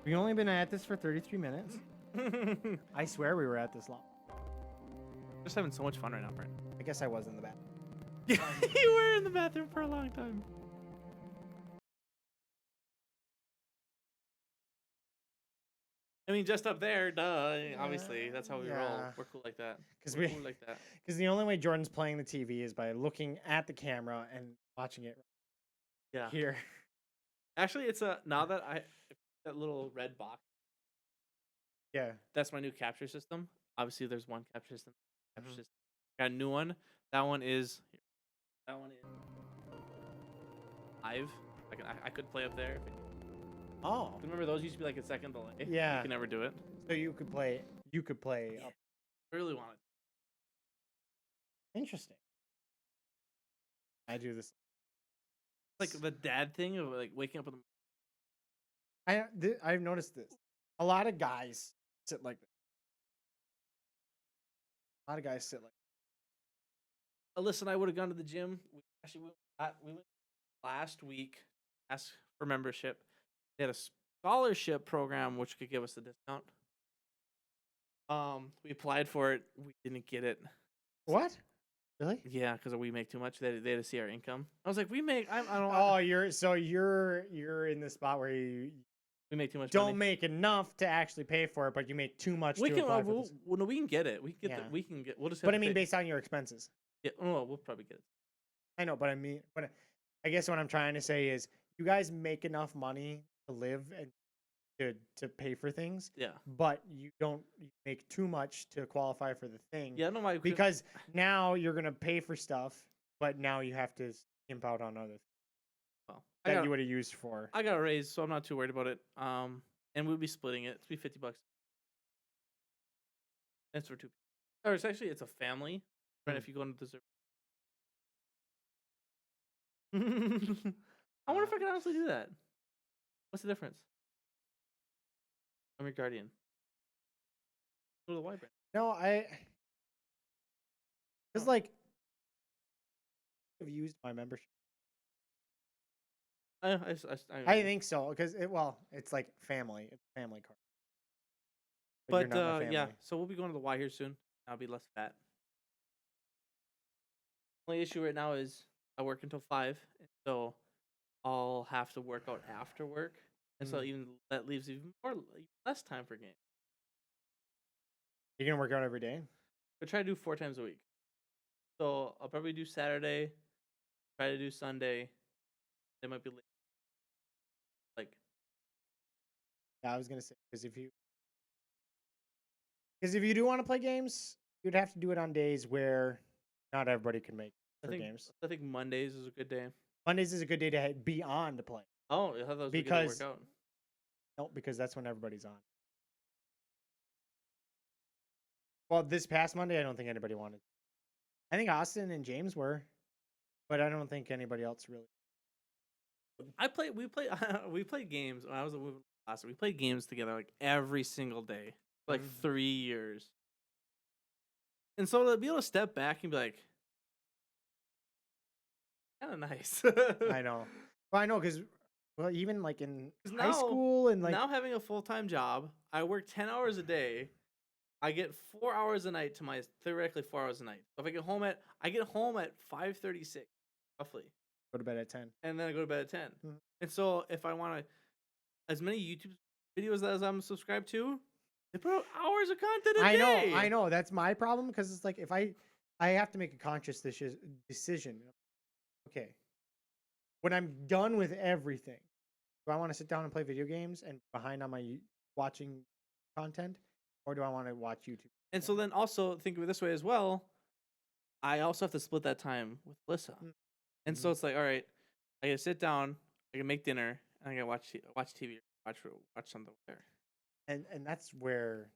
[SPEAKER 2] We've only been at this for 33 minutes. I swear we were at this long.
[SPEAKER 1] Just having so much fun right now, Brent.
[SPEAKER 2] I guess I was in the back.
[SPEAKER 1] You were in the bathroom for a long time. I mean, just up there, duh. Obviously, that's how we roll.
[SPEAKER 2] Yeah.
[SPEAKER 1] We're cool like that.
[SPEAKER 2] Because
[SPEAKER 1] We're cool like that.
[SPEAKER 2] the only way Jordan's playing the TV is by looking at the camera and watching it
[SPEAKER 1] Yeah.
[SPEAKER 2] here.
[SPEAKER 1] Actually, it's now that that little red box.
[SPEAKER 2] Yeah.
[SPEAKER 1] That's my new capture system. Obviously, there's one capture system.
[SPEAKER 2] Mhm.
[SPEAKER 1] Got a new one. That one is live. I could play up there.
[SPEAKER 2] Oh.
[SPEAKER 1] Remember those used to be like a second delay?
[SPEAKER 2] Yeah.
[SPEAKER 1] You can never do it.
[SPEAKER 2] So you could play. Up.
[SPEAKER 1] I really want it.
[SPEAKER 2] Interesting. I do this.
[SPEAKER 1] Like the dad thing of like waking up in the
[SPEAKER 2] I've noticed this. A lot of guys sit like this. A lot of guys sit like.
[SPEAKER 1] Alyssa and I would have gone to the gym. We went last week. Asked for membership. They had a scholarship program which could give us a discount. We applied for it. We didn't get it.
[SPEAKER 2] What? Really?
[SPEAKER 1] Yeah, because we make too much. They had to see our income. I was like, we make. I don't.
[SPEAKER 2] Oh, you're in the spot where you
[SPEAKER 1] We make too much.
[SPEAKER 2] don't
[SPEAKER 1] money.
[SPEAKER 2] make enough to actually pay for it, but you make too much
[SPEAKER 1] We
[SPEAKER 2] to
[SPEAKER 1] can.
[SPEAKER 2] apply for this.
[SPEAKER 1] No, we can get it. We can get.
[SPEAKER 2] Yeah.
[SPEAKER 1] We can get. We'll just. Have
[SPEAKER 2] But
[SPEAKER 1] to
[SPEAKER 2] I mean,
[SPEAKER 1] pay.
[SPEAKER 2] based on your expenses.
[SPEAKER 1] Yeah. Oh, we'll probably get it.
[SPEAKER 2] I know, but I guess what I'm trying to say is, you guys make enough money to live and to pay for things,
[SPEAKER 1] Yeah.
[SPEAKER 2] but you don't make too much to qualify for the thing.
[SPEAKER 1] Yeah. No,
[SPEAKER 2] Because now you're gonna pay for stuff, but now you have to skimp out on other things
[SPEAKER 1] Well,
[SPEAKER 2] that you would have used for.
[SPEAKER 1] I got a raise, so I'm not too worried about it. And we'll be splitting it. It's be $50. It's for 2 people. Or it's a family. Right, if you go into the I wonder if I can honestly do that. What's the difference? I'm your guardian. Go to the Y brand.
[SPEAKER 2] No, because like I've used my membership. I think so, because it's like family. It's a family card. You're
[SPEAKER 1] But
[SPEAKER 2] not my
[SPEAKER 1] yeah,
[SPEAKER 2] family.
[SPEAKER 1] so we'll be going to the Y here soon. I'll be less fat. Only issue right now is I work until 5, so I'll have to work out after work, and so that leaves even less time for games.
[SPEAKER 2] You're gonna work out every day?
[SPEAKER 1] I try to do 4 times a week. So I'll probably do Saturday, try to do Sunday. They might be late. Like,
[SPEAKER 2] Yeah, I was gonna say, because if you do want to play games, you'd have to do it on days where not everybody can make games.
[SPEAKER 1] I think Mondays is a good day.
[SPEAKER 2] Mondays is a good day to be on to play.
[SPEAKER 1] Oh, I thought that was
[SPEAKER 2] Because-
[SPEAKER 1] a good day to work out.
[SPEAKER 2] No, because that's when everybody's on. Well, this past Monday, I don't think anybody wanted. I think Austin and James were, but I don't think anybody else really.
[SPEAKER 1] We played games when I was with Austin. We played games together like every single day, for like 3 years. And so to be able to step back and be like, kind of nice.
[SPEAKER 2] I know. Well, I know, because even like in
[SPEAKER 1] 'Cause
[SPEAKER 2] high
[SPEAKER 1] now-
[SPEAKER 2] school and like
[SPEAKER 1] Now having a full-time job, I work 10 hours a day. I get 4 hours a night to my theoretically 4 hours a night. So if I get home at 5:36 roughly,
[SPEAKER 2] go to bed at 10.
[SPEAKER 1] and then I go to bed at 10.
[SPEAKER 2] Mhm.
[SPEAKER 1] And so if I want to, as many YouTube videos as I'm subscribed to, they put out hours of content a day.
[SPEAKER 2] I know. That's my problem, because it's like if I have to make a conscious decision. Okay, when I'm done with everything, do I want to sit down and play video games and behind on my watching content, or do I want to watch YouTube?
[SPEAKER 1] And so then also think of it this way as well. I also have to split that time with Alyssa. And so it's like, all right, I gotta sit down, I can make dinner, and I gotta watch TV, watch something with her.
[SPEAKER 2] And that's where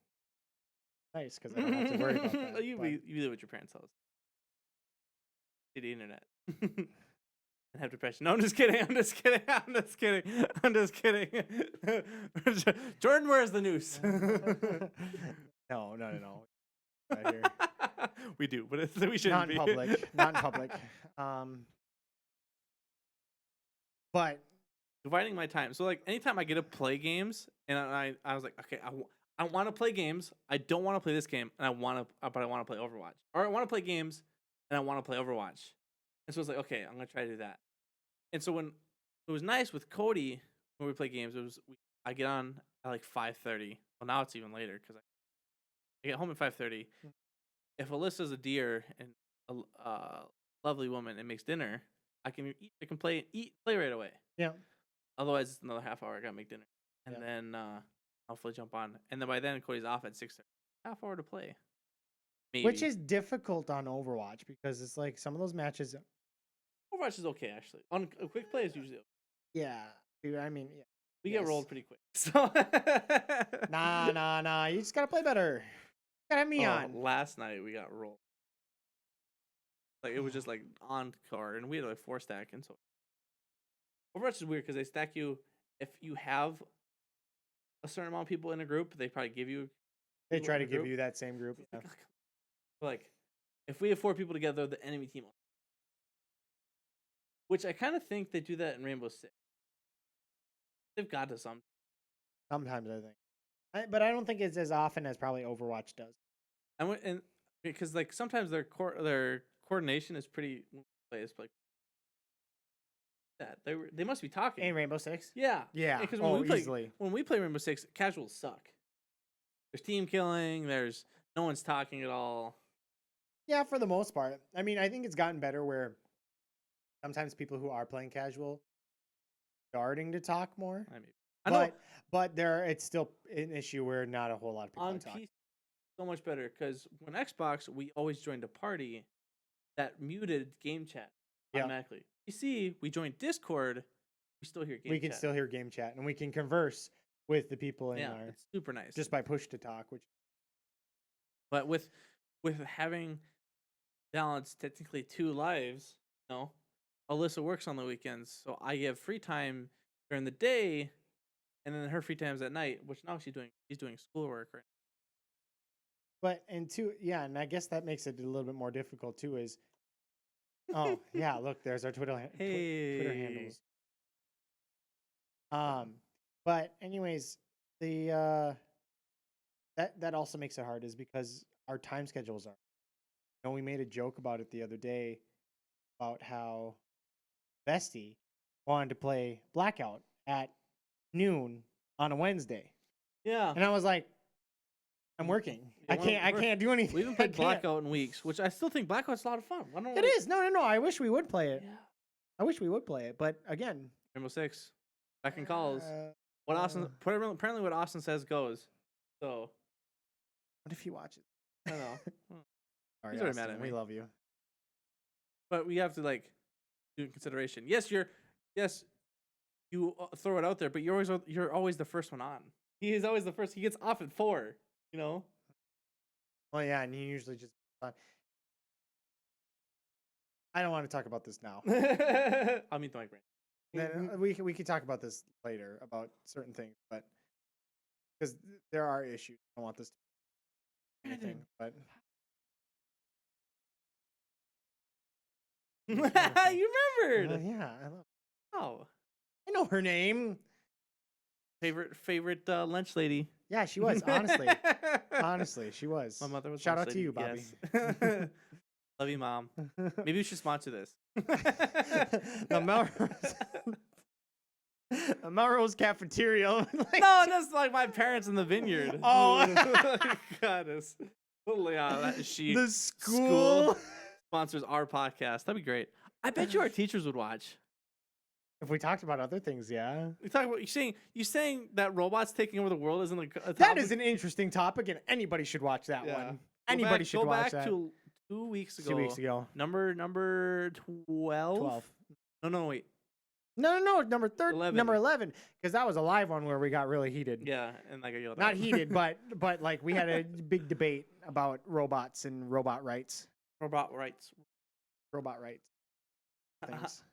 [SPEAKER 2] nice, because I don't have to worry about that.
[SPEAKER 1] you
[SPEAKER 2] but-
[SPEAKER 1] live with your parents' house. See the internet. And have depression. No, I'm just kidding. I'm just kidding. I'm just kidding. I'm just kidding. Jordan, where's the noose?
[SPEAKER 2] No. Right here.
[SPEAKER 1] We do, but we shouldn't
[SPEAKER 2] Not in
[SPEAKER 1] be.
[SPEAKER 2] public. Not in public. But
[SPEAKER 1] Dividing my time. So like anytime I get to play games, and I was like, okay, I want to play games. I don't want to play this game, and but I want to play Overwatch. Or I want to play games, and I want to play Overwatch. And so it's like, okay, I'm gonna try to do that. And so when it was nice with Cody when we play games, I get on at like 5:30. Well, now it's even later because I get home at 5:30. If Alyssa's a deer and a lovely woman and makes dinner, I can play right away.
[SPEAKER 2] yeah,
[SPEAKER 1] Otherwise, it's another half hour. I gotta make dinner, and
[SPEAKER 2] Yeah.
[SPEAKER 1] then I'll fully jump on. And then by then, Cody's off at 6:30. Half hour to play. Maybe.
[SPEAKER 2] which is difficult on Overwatch, because it's like some of those matches.
[SPEAKER 1] Overwatch is okay actually. On a quick play is usually okay.
[SPEAKER 2] Yeah, dude. I mean, yeah.
[SPEAKER 1] We
[SPEAKER 2] Yes.
[SPEAKER 1] get rolled pretty quick. So
[SPEAKER 2] Nah. You just gotta play better. Gotta have me on.
[SPEAKER 1] Last night we got rolled. Like it was just like on card, and we had like 4 stack, and so Overwatch is weird because they stack you if you have a certain amount of people in a group. They probably give you.
[SPEAKER 2] They
[SPEAKER 1] people
[SPEAKER 2] try
[SPEAKER 1] in
[SPEAKER 2] to
[SPEAKER 1] a
[SPEAKER 2] give
[SPEAKER 1] group.
[SPEAKER 2] you that same group. Yeah.
[SPEAKER 1] Like, if we have 4 people together, the enemy team. Which I kind of think they do that in Rainbow Six. They've got to some.
[SPEAKER 2] Sometimes I think, but I don't think it's as often as probably Overwatch does.
[SPEAKER 1] And because like sometimes their coordination is pretty. It's like that they must be talking.
[SPEAKER 2] In Rainbow Six.
[SPEAKER 1] Yeah.
[SPEAKER 2] Yeah.
[SPEAKER 1] Because
[SPEAKER 2] Easily.
[SPEAKER 1] when we play Rainbow Six, casuals suck. There's team killing. There's no one's talking at all.
[SPEAKER 2] Yeah, for the most part. I mean, I think it's gotten better where sometimes people who are playing casual starting to talk more.
[SPEAKER 1] I know
[SPEAKER 2] but it's still an issue where not a whole lot of people
[SPEAKER 1] on
[SPEAKER 2] are talking.
[SPEAKER 1] PC so much better because when Xbox we always joined a party that muted game chat automatically. PC we joined Discord, we still hear game chat.
[SPEAKER 2] We can still hear game chat and we can converse with the people in our.
[SPEAKER 1] It's super nice.
[SPEAKER 2] Just by push to talk,
[SPEAKER 1] But with having balanced technically 2 lives, you know, Alyssa works on the weekends, so I have free time during the day, and then her free time is at night, which now she's doing schoolwork right now.
[SPEAKER 2] But and I guess that makes it a little bit more difficult too. Is yeah, look, there's our Twitter handles. But anyways, the that also makes it hard is because our time schedules are. You know, we made a joke about it the other day about how Bestie wanted to play Blackout at noon on a Wednesday.
[SPEAKER 1] Yeah.
[SPEAKER 2] And I was like, I'm working. I can't do anything.
[SPEAKER 1] We haven't played Blackout in weeks, which I still think Blackout's a lot of fun.
[SPEAKER 2] It is. No. I wish we would play it.
[SPEAKER 1] Yeah.
[SPEAKER 2] I wish we would play it, but again,
[SPEAKER 1] Rainbow Six. Back in calls. Apparently what Austin says goes. So
[SPEAKER 2] what if he watches?
[SPEAKER 1] I don't know.
[SPEAKER 2] Sorry,
[SPEAKER 1] He's already
[SPEAKER 2] Austin,
[SPEAKER 1] mad at me.
[SPEAKER 2] We love you.
[SPEAKER 1] But we have to like do consideration. Yes, you throw it out there, but you're always the first one on. He is always the first. He gets off at 4. You know.
[SPEAKER 2] Well, yeah, and he usually just. I don't want to talk about this now.
[SPEAKER 1] I'll meet the mic brain.
[SPEAKER 2] Then we can talk about this later about certain things, but because there are issues. I don't want this to be anything, but.
[SPEAKER 1] You remembered?
[SPEAKER 2] Yeah, I love.
[SPEAKER 1] Oh,
[SPEAKER 2] I know her name.
[SPEAKER 1] Favorite lunch lady.
[SPEAKER 2] Yeah, she was honestly. Honestly, she was.
[SPEAKER 1] My mother was.
[SPEAKER 2] Shout out to you, Bobby.
[SPEAKER 1] Yes. Love you, Mom. Maybe we should sponsor this.
[SPEAKER 2] Melrose Cafeteria.
[SPEAKER 1] No, that's like my parents in the vineyard.
[SPEAKER 2] Oh,
[SPEAKER 1] God,
[SPEAKER 2] the school
[SPEAKER 1] sponsors our podcast. That'd be great. I bet you our teachers would watch.
[SPEAKER 2] If we talked about other things, yeah.
[SPEAKER 1] We talk about you saying that robots taking over the world isn't like a topic?
[SPEAKER 2] That is an interesting topic, and anybody should watch that one. Anybody should watch that.
[SPEAKER 1] Go back to 2 weeks ago.
[SPEAKER 2] 2 weeks ago.
[SPEAKER 1] Number 12.
[SPEAKER 2] 12.
[SPEAKER 1] No, wait.
[SPEAKER 2] No. Number 11, because that was a live one where we got really heated.
[SPEAKER 1] Yeah, and like I yelled.
[SPEAKER 2] Not heated, but like we had a big debate about robots and robot rights.
[SPEAKER 1] Robot rights.
[SPEAKER 2] Things.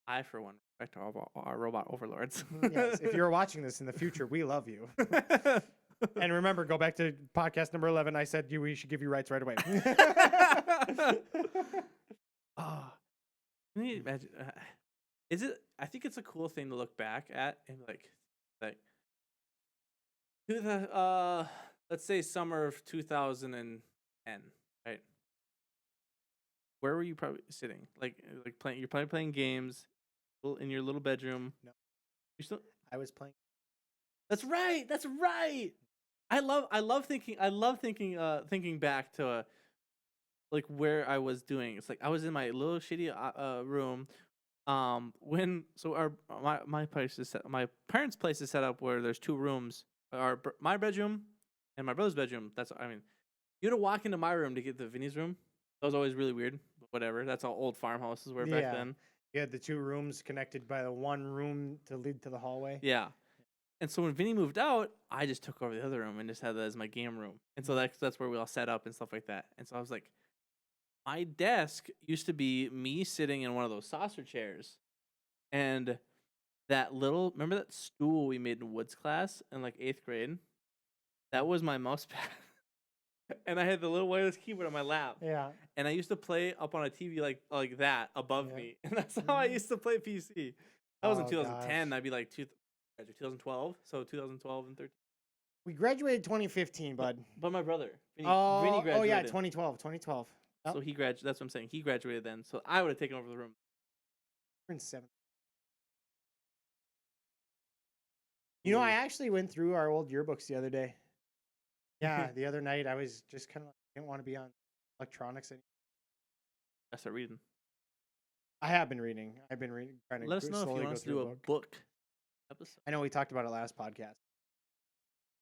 [SPEAKER 1] I, for one, respect our robot overlords.
[SPEAKER 2] Yes, if you're watching this in the future, we love you. And remember, go back to podcast number 11. I said we should give you rights right away.
[SPEAKER 1] Oh, can you imagine? Is it? I think it's a cool thing to look back at and like to the let's say summer of 2010, right? Where were you probably sitting? Like playing? You're probably playing games in your little bedroom.
[SPEAKER 2] No,
[SPEAKER 1] you're still.
[SPEAKER 2] I was playing.
[SPEAKER 1] That's right. I love thinking back to like where I was doing. It's like I was in my little shitty room. My parents' place is set up where there's 2 rooms. My bedroom and my brother's bedroom. You had to walk into my room to get to Vinny's room. That was always really weird. But whatever. That's how old farmhouses were back then.
[SPEAKER 2] You had the 2 rooms connected by the one room to lead to the hallway.
[SPEAKER 1] Yeah. And so when Vinny moved out, I just took over the other room and just had that as my game room. And so that's where we all set up and stuff like that. And so I was like, my desk used to be me sitting in one of those saucer chairs. And remember that stool we made in Woods class in like 8th grade? That was my mouse pad. and I had the little wireless keyboard on my lap.
[SPEAKER 2] Yeah.
[SPEAKER 1] And I used to play up on a TV like that above
[SPEAKER 2] Yeah.
[SPEAKER 1] me, and that's how I used to play PC. That was in
[SPEAKER 2] Oh,
[SPEAKER 1] 2010.
[SPEAKER 2] gosh.
[SPEAKER 1] That'd be like 2012. So 2012 and 13.
[SPEAKER 2] We graduated 2015, bud.
[SPEAKER 1] But my brother, Vinny
[SPEAKER 2] Oh,
[SPEAKER 1] graduated.
[SPEAKER 2] yeah, 2012. 2012. Yep.
[SPEAKER 1] So he graduated. That's what I'm saying. He graduated then. So I would have taken over the room.
[SPEAKER 2] We're in 7th. You know, I actually went through our old yearbooks the other day. Yeah, the other night I was just kind of didn't want to be on electronics anymore.
[SPEAKER 1] I start reading.
[SPEAKER 2] I have been reading. I've been reading. Trying to
[SPEAKER 1] Let us know if
[SPEAKER 2] slowly
[SPEAKER 1] you
[SPEAKER 2] go
[SPEAKER 1] want us to
[SPEAKER 2] through
[SPEAKER 1] do
[SPEAKER 2] a
[SPEAKER 1] a
[SPEAKER 2] book.
[SPEAKER 1] book episode.
[SPEAKER 2] I know we talked about it last podcast.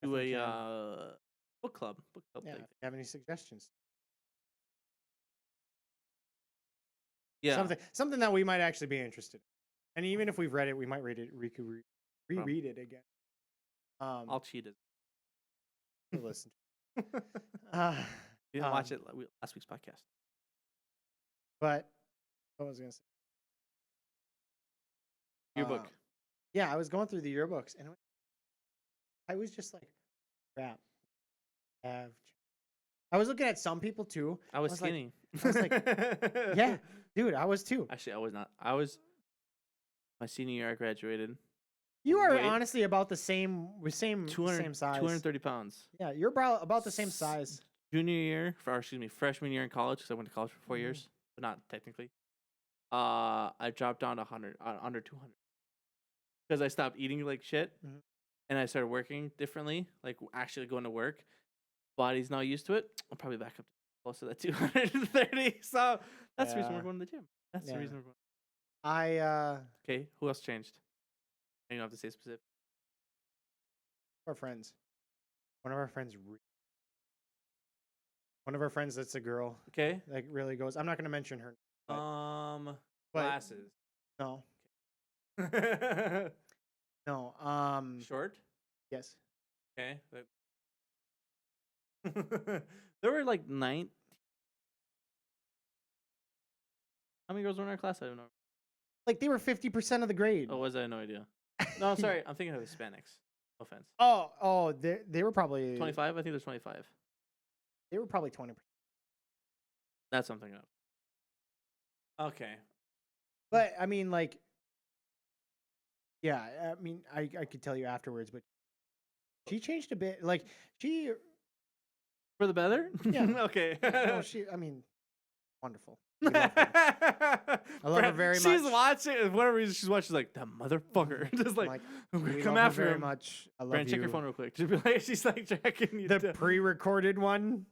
[SPEAKER 1] Do
[SPEAKER 2] Definitely
[SPEAKER 1] a
[SPEAKER 2] can.
[SPEAKER 1] book club.
[SPEAKER 2] Yeah,
[SPEAKER 1] Thing.
[SPEAKER 2] if you have any suggestions.
[SPEAKER 1] Yeah.
[SPEAKER 2] Something that we might actually be interested in. And even if we've read it, we might read it, reread it again.
[SPEAKER 1] I'll cheat it.
[SPEAKER 2] To listen.
[SPEAKER 1] You didn't watch it last week's podcast.
[SPEAKER 2] But what was I gonna say?
[SPEAKER 1] Yearbook.
[SPEAKER 2] Yeah, I was going through the yearbooks, and I was just like, crap. I was looking at some people too.
[SPEAKER 1] I was skinny.
[SPEAKER 2] I was like, yeah, dude, I was too.
[SPEAKER 1] Actually, I was not. I was my senior year. I graduated.
[SPEAKER 2] You are
[SPEAKER 1] Weight?
[SPEAKER 2] Honestly about the same size.
[SPEAKER 1] 230 pounds.
[SPEAKER 2] Yeah, you're about the same size.
[SPEAKER 1] Junior year, freshman year in college, because I went to college for 4 years, but not technically. I dropped down to 100, under 200, because I stopped eating like shit, and I started working differently, like actually going to work. Body's not used to it. I'm probably back up to close to that 230. So that's the reason we're going to the gym. That's the reason we're going. Okay, who else changed? You don't have to say specific.
[SPEAKER 2] Our friends. One of our friends that's a girl.
[SPEAKER 1] Okay.
[SPEAKER 2] Like really goes. I'm not gonna mention her.
[SPEAKER 1] But
[SPEAKER 2] but
[SPEAKER 1] glasses.
[SPEAKER 2] No. No.
[SPEAKER 1] Short.
[SPEAKER 2] Yes.
[SPEAKER 1] Okay. There were like 9. How many girls were in our class? I don't know.
[SPEAKER 2] Like they were 50% of the grade.
[SPEAKER 1] Oh, was I? No idea. No, I'm sorry. I'm thinking of Hispanics. No offense.
[SPEAKER 2] Oh, they were probably
[SPEAKER 1] 25. I think there's 25.
[SPEAKER 2] They were probably 20%.
[SPEAKER 1] That's something up. Okay.
[SPEAKER 2] But I mean, like, yeah. I mean, I could tell you afterwards, but she changed a bit. Like she
[SPEAKER 1] For the better?
[SPEAKER 2] Yeah.
[SPEAKER 1] Okay.
[SPEAKER 2] No, I mean, wonderful. We love her. I love her very much.
[SPEAKER 1] She's watching. For whatever reason, she's watching. She's like, that motherfucker. Just like,
[SPEAKER 2] we
[SPEAKER 1] come
[SPEAKER 2] love
[SPEAKER 1] after
[SPEAKER 2] her very
[SPEAKER 1] him.
[SPEAKER 2] much. I love
[SPEAKER 1] Brandon, check
[SPEAKER 2] you.
[SPEAKER 1] your phone real quick. Just be like, she's like tracking you.
[SPEAKER 2] The pre-recorded one.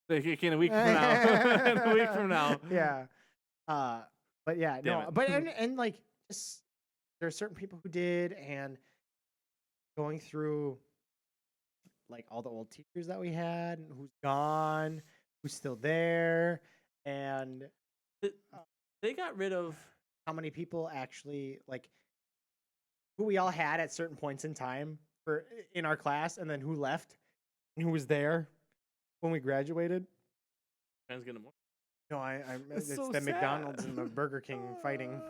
[SPEAKER 1] Like, okay, in a week from now. In a week from now.
[SPEAKER 2] Yeah. But yeah,
[SPEAKER 1] Damn
[SPEAKER 2] no.
[SPEAKER 1] it.
[SPEAKER 2] But and like, just there are certain people who did, and going through like all the old teachers that we had, and who's gone, who's still there, and
[SPEAKER 1] They got rid of
[SPEAKER 2] how many people actually like who we all had at certain points in time in our class, and then who left and who was there when we graduated.
[SPEAKER 1] Friends getting more.
[SPEAKER 2] No, it's
[SPEAKER 1] so
[SPEAKER 2] the
[SPEAKER 1] sad.
[SPEAKER 2] McDonald's and the Burger King fighting.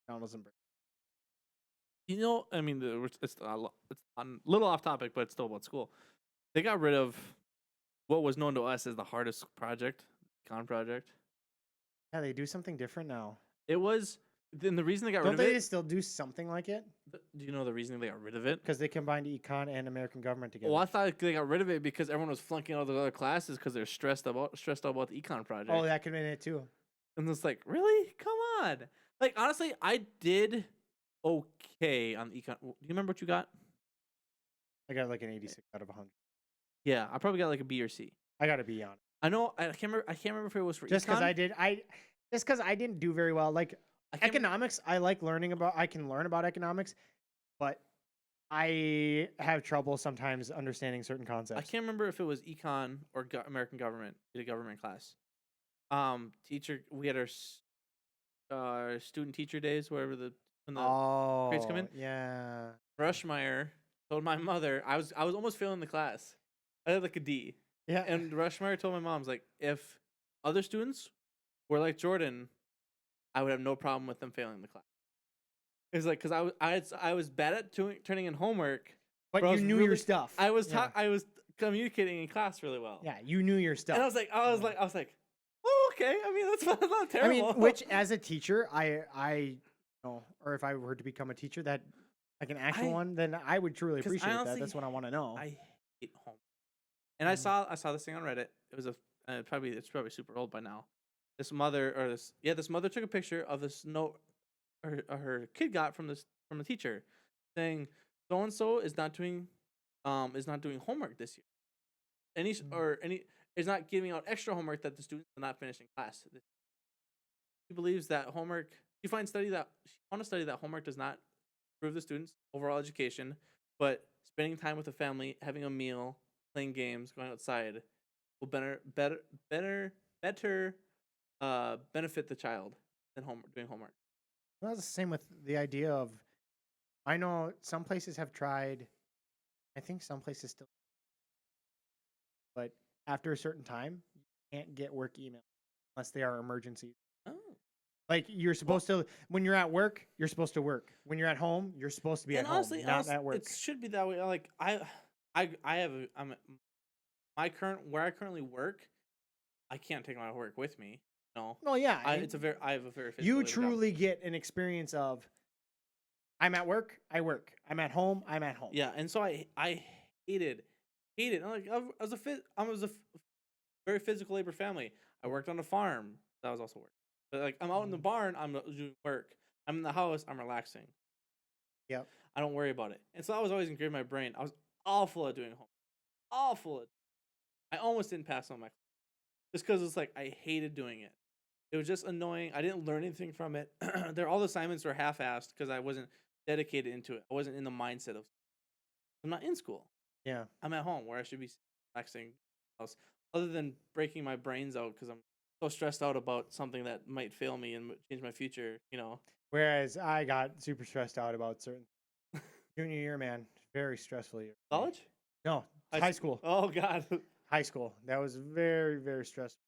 [SPEAKER 2] McDonald's and Burger.
[SPEAKER 1] You know, I mean, it's a little off topic, but it's still about school. They got rid of what was known to us as the hardest project, Econ project.
[SPEAKER 2] Yeah, they do something different now.
[SPEAKER 1] It was, and the reason they got
[SPEAKER 2] Don't
[SPEAKER 1] rid of
[SPEAKER 2] they
[SPEAKER 1] it.
[SPEAKER 2] still do something like it?
[SPEAKER 1] Do you know the reason they got rid of it?
[SPEAKER 2] Because they combined econ and American government together.
[SPEAKER 1] Well, I thought they got rid of it because everyone was flunking all the other classes because they're stressed out about the econ project.
[SPEAKER 2] Oh, that could have been it too.
[SPEAKER 1] And it's like, really? Come on. Like, honestly, I did okay on the econ. Do you remember what you got?
[SPEAKER 2] I got like an 86 out of 100.
[SPEAKER 1] Yeah, I probably got like a B or C.
[SPEAKER 2] I got to be honest.
[SPEAKER 1] I know. I can't remember if it was for
[SPEAKER 2] Just because
[SPEAKER 1] econ.
[SPEAKER 2] just because I didn't do very well. Like economics, I like learning about. I can learn about economics, but I have trouble sometimes understanding certain concepts.
[SPEAKER 1] I can't remember if it was econ or American government. In a government class. Teacher, we had our student teacher days, wherever when the grades come in.
[SPEAKER 2] Yeah.
[SPEAKER 1] Rushmeyer told my mother I was almost failing the class. I had like a D.
[SPEAKER 2] Yeah.
[SPEAKER 1] And Rushmeyer told my mom, like, if other students were like Jordan, I would have no problem with them failing the class. It's like, because I was bad at turning in homework,
[SPEAKER 2] but you knew your stuff.
[SPEAKER 1] I was communicating in class really well.
[SPEAKER 2] Yeah, you knew your stuff.
[SPEAKER 1] And I was like, oh, okay. I mean, that's not terrible.
[SPEAKER 2] I mean, which as a teacher, I know, or if I were to become a teacher, that like an actual one, then I would truly
[SPEAKER 1] 'cause I
[SPEAKER 2] appreciate that.
[SPEAKER 1] honestly
[SPEAKER 2] That's what I want to know.
[SPEAKER 1] I hate home. And I saw this thing on Reddit. It was it's probably super old by now. This mother took a picture of this note her kid got from the teacher saying so and so is not doing homework this year. Any is not giving out extra homework that the students are not finishing class. She believes that homework she want to study that homework does not improve the students' overall education, but spending time with the family, having a meal, playing games, going outside will better benefit the child than doing homework.
[SPEAKER 2] Well, that's the same with the idea of. I know some places have tried. I think some places still, but after a certain time, you can't get work email unless they are emergencies.
[SPEAKER 1] Oh.
[SPEAKER 2] Like you're supposed to when you're at work, you're supposed to work. When you're at home, you're supposed to be at
[SPEAKER 1] honestly,
[SPEAKER 2] home, not at work.
[SPEAKER 1] It should be that way. Like my currently work. I can't take my work with me. No.
[SPEAKER 2] Well, yeah,
[SPEAKER 1] I have a very physical
[SPEAKER 2] you
[SPEAKER 1] labor job.
[SPEAKER 2] truly get an experience of. I'm at work. I work. I'm at home. I'm at home.
[SPEAKER 1] Yeah, and so I hated. I'm like I was a very physical labor family. I worked on a farm. That was also work. But like I'm out in the barn. I'm doing work. I'm in the house. I'm relaxing.
[SPEAKER 2] Yep.
[SPEAKER 1] I don't worry about it. And so that was always engraved in my brain. I was awful at doing home. Awful at. I almost didn't pass on my. Just because it's like I hated doing it. It was just annoying. I didn't learn anything from it. All the assignments were half-assed because I wasn't dedicated into it. I wasn't in the mindset of. I'm not in school.
[SPEAKER 2] Yeah.
[SPEAKER 1] I'm at home where I should be relaxing. Other than breaking my brains out because I'm so stressed out about something that might fail me and change my future.
[SPEAKER 2] Whereas I got super stressed out about certain. Junior year, man, very stressful year.
[SPEAKER 1] College?
[SPEAKER 2] No, high school.
[SPEAKER 1] Oh God.
[SPEAKER 2] High school. That was very, very stressful.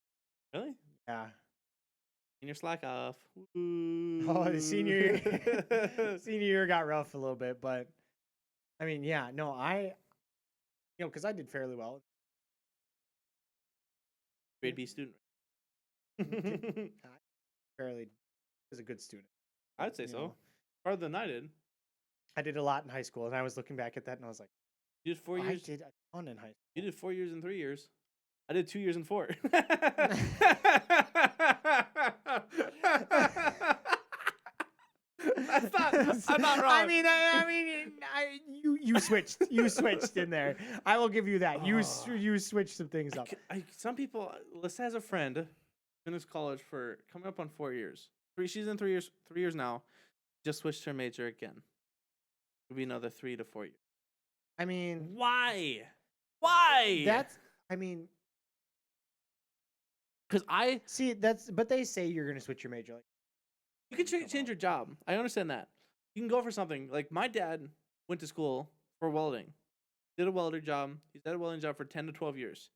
[SPEAKER 1] Really?
[SPEAKER 2] Yeah.
[SPEAKER 1] Senior slack off.
[SPEAKER 2] Oh, the senior year. Senior year got rough a little bit, but I mean, yeah, no, because I did fairly well.
[SPEAKER 1] Grade B student.
[SPEAKER 2] Fairly was a good student.
[SPEAKER 1] I'd say so. Farther than I did.
[SPEAKER 2] I did a lot in high school, and I was looking back at that, and I was like,
[SPEAKER 1] you did 4 years.
[SPEAKER 2] I did a ton in high school.
[SPEAKER 1] You did 4 years and 3 years. I did 2 years and 4. I'm not wrong.
[SPEAKER 2] I mean, you switched. You switched in there. I will give you that. You switched some things up.
[SPEAKER 1] Some people. Lissa has a friend in this college for coming up on 4 years. She's in 3 years. 3 years now. Just switched her major again. It'll be another 3 to 4 years.
[SPEAKER 2] I mean,
[SPEAKER 1] why? Because I
[SPEAKER 2] see but they say you're gonna switch your major. Like,
[SPEAKER 1] you can change your job. I understand that. You can go for something like my dad went to school for welding, did a welder job. He's had a welding job for 10 to 12 years.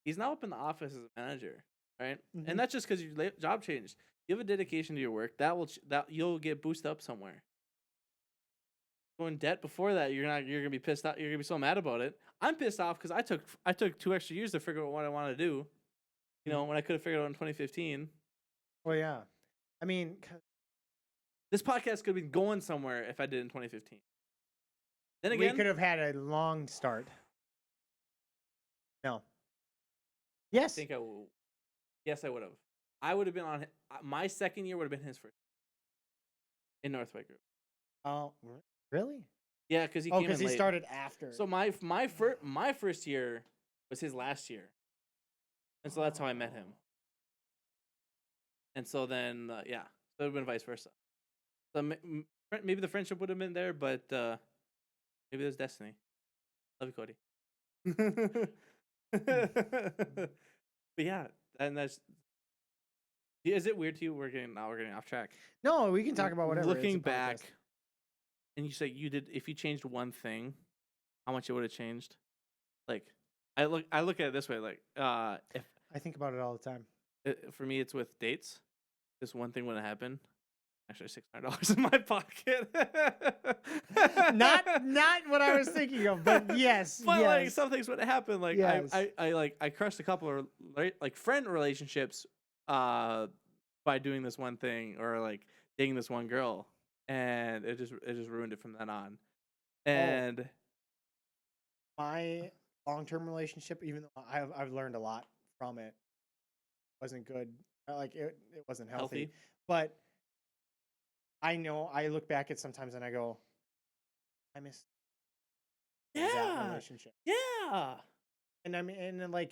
[SPEAKER 1] He's now up in the office as a manager, right?
[SPEAKER 2] Mm-hmm.
[SPEAKER 1] And that's just because your job changed. You have a dedication to your work that you'll get boosted up somewhere. Go in debt before that, you're gonna be pissed off. You're gonna be so mad about it. I'm pissed off because I took 2 extra years to figure out what I want to do. When I could have figured it out in 2015.
[SPEAKER 2] Well, yeah. I mean,
[SPEAKER 1] this podcast could have been going somewhere if I did it in 2015. Then again,
[SPEAKER 2] we could have had a long start. No. Yes.
[SPEAKER 1] Yes, I would have. I would have been on my second year. Would have been his first in Northway Group.
[SPEAKER 2] Oh, really?
[SPEAKER 1] Yeah, because he
[SPEAKER 2] started after.
[SPEAKER 1] So my first year was his last year, and so that's how I met him. And so then so it would have been vice versa. So maybe the friendship would have been there, but maybe there's destiny. Love you, Cody. But yeah, and that's. Is it weird to you? We're getting off track.
[SPEAKER 2] No, we can talk about whatever.
[SPEAKER 1] Looking back, and you say if you changed one thing, how much it would have changed? Like, I look at it this way. Like, if
[SPEAKER 2] I think about it all the time.
[SPEAKER 1] For me, it's with dates. This one thing wouldn't happen. Actually, $600 in my pocket.
[SPEAKER 2] Not what I was thinking of, but yes,
[SPEAKER 1] But like
[SPEAKER 2] yes,
[SPEAKER 1] some things would happen. Like
[SPEAKER 2] yes.
[SPEAKER 1] I crushed a couple of like friend relationships by doing this one thing or like dating this one girl, and it just ruined it from then on.
[SPEAKER 2] Oh,
[SPEAKER 1] And
[SPEAKER 2] my long-term relationship, even though I've learned a lot from it, wasn't good. Like it wasn't healthy.
[SPEAKER 1] healthy.
[SPEAKER 2] But I know I look back at sometimes and I go, I miss that
[SPEAKER 1] Yeah.
[SPEAKER 2] relationship.
[SPEAKER 1] Yeah.
[SPEAKER 2] And I mean, and then like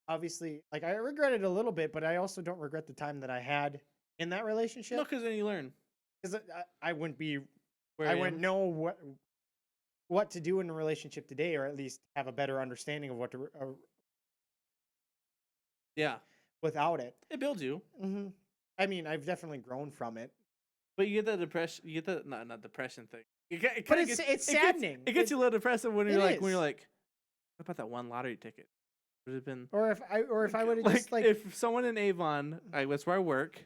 [SPEAKER 2] obviously, like I regret it a little bit, but I also don't regret the time that I had in that
[SPEAKER 1] No,
[SPEAKER 2] relationship
[SPEAKER 1] because then you learn
[SPEAKER 2] because I wouldn't be,
[SPEAKER 1] where
[SPEAKER 2] I
[SPEAKER 1] I
[SPEAKER 2] wouldn't
[SPEAKER 1] am.
[SPEAKER 2] know what to do in a relationship today, or at least have a better understanding of what to
[SPEAKER 1] Yeah.
[SPEAKER 2] without it.
[SPEAKER 1] It builds you.
[SPEAKER 2] Hmm. I mean, I've definitely grown from it,
[SPEAKER 1] But you get that depression. You get that not depression thing. It
[SPEAKER 2] but
[SPEAKER 1] kind of gets
[SPEAKER 2] it's
[SPEAKER 1] it gets
[SPEAKER 2] saddening.
[SPEAKER 1] it gets you a little depressive when
[SPEAKER 2] It
[SPEAKER 1] you're
[SPEAKER 2] is.
[SPEAKER 1] like, what about that one lottery ticket? Would have been
[SPEAKER 2] Or if I would have
[SPEAKER 1] like
[SPEAKER 2] just like
[SPEAKER 1] if someone in Avon, that's where I work.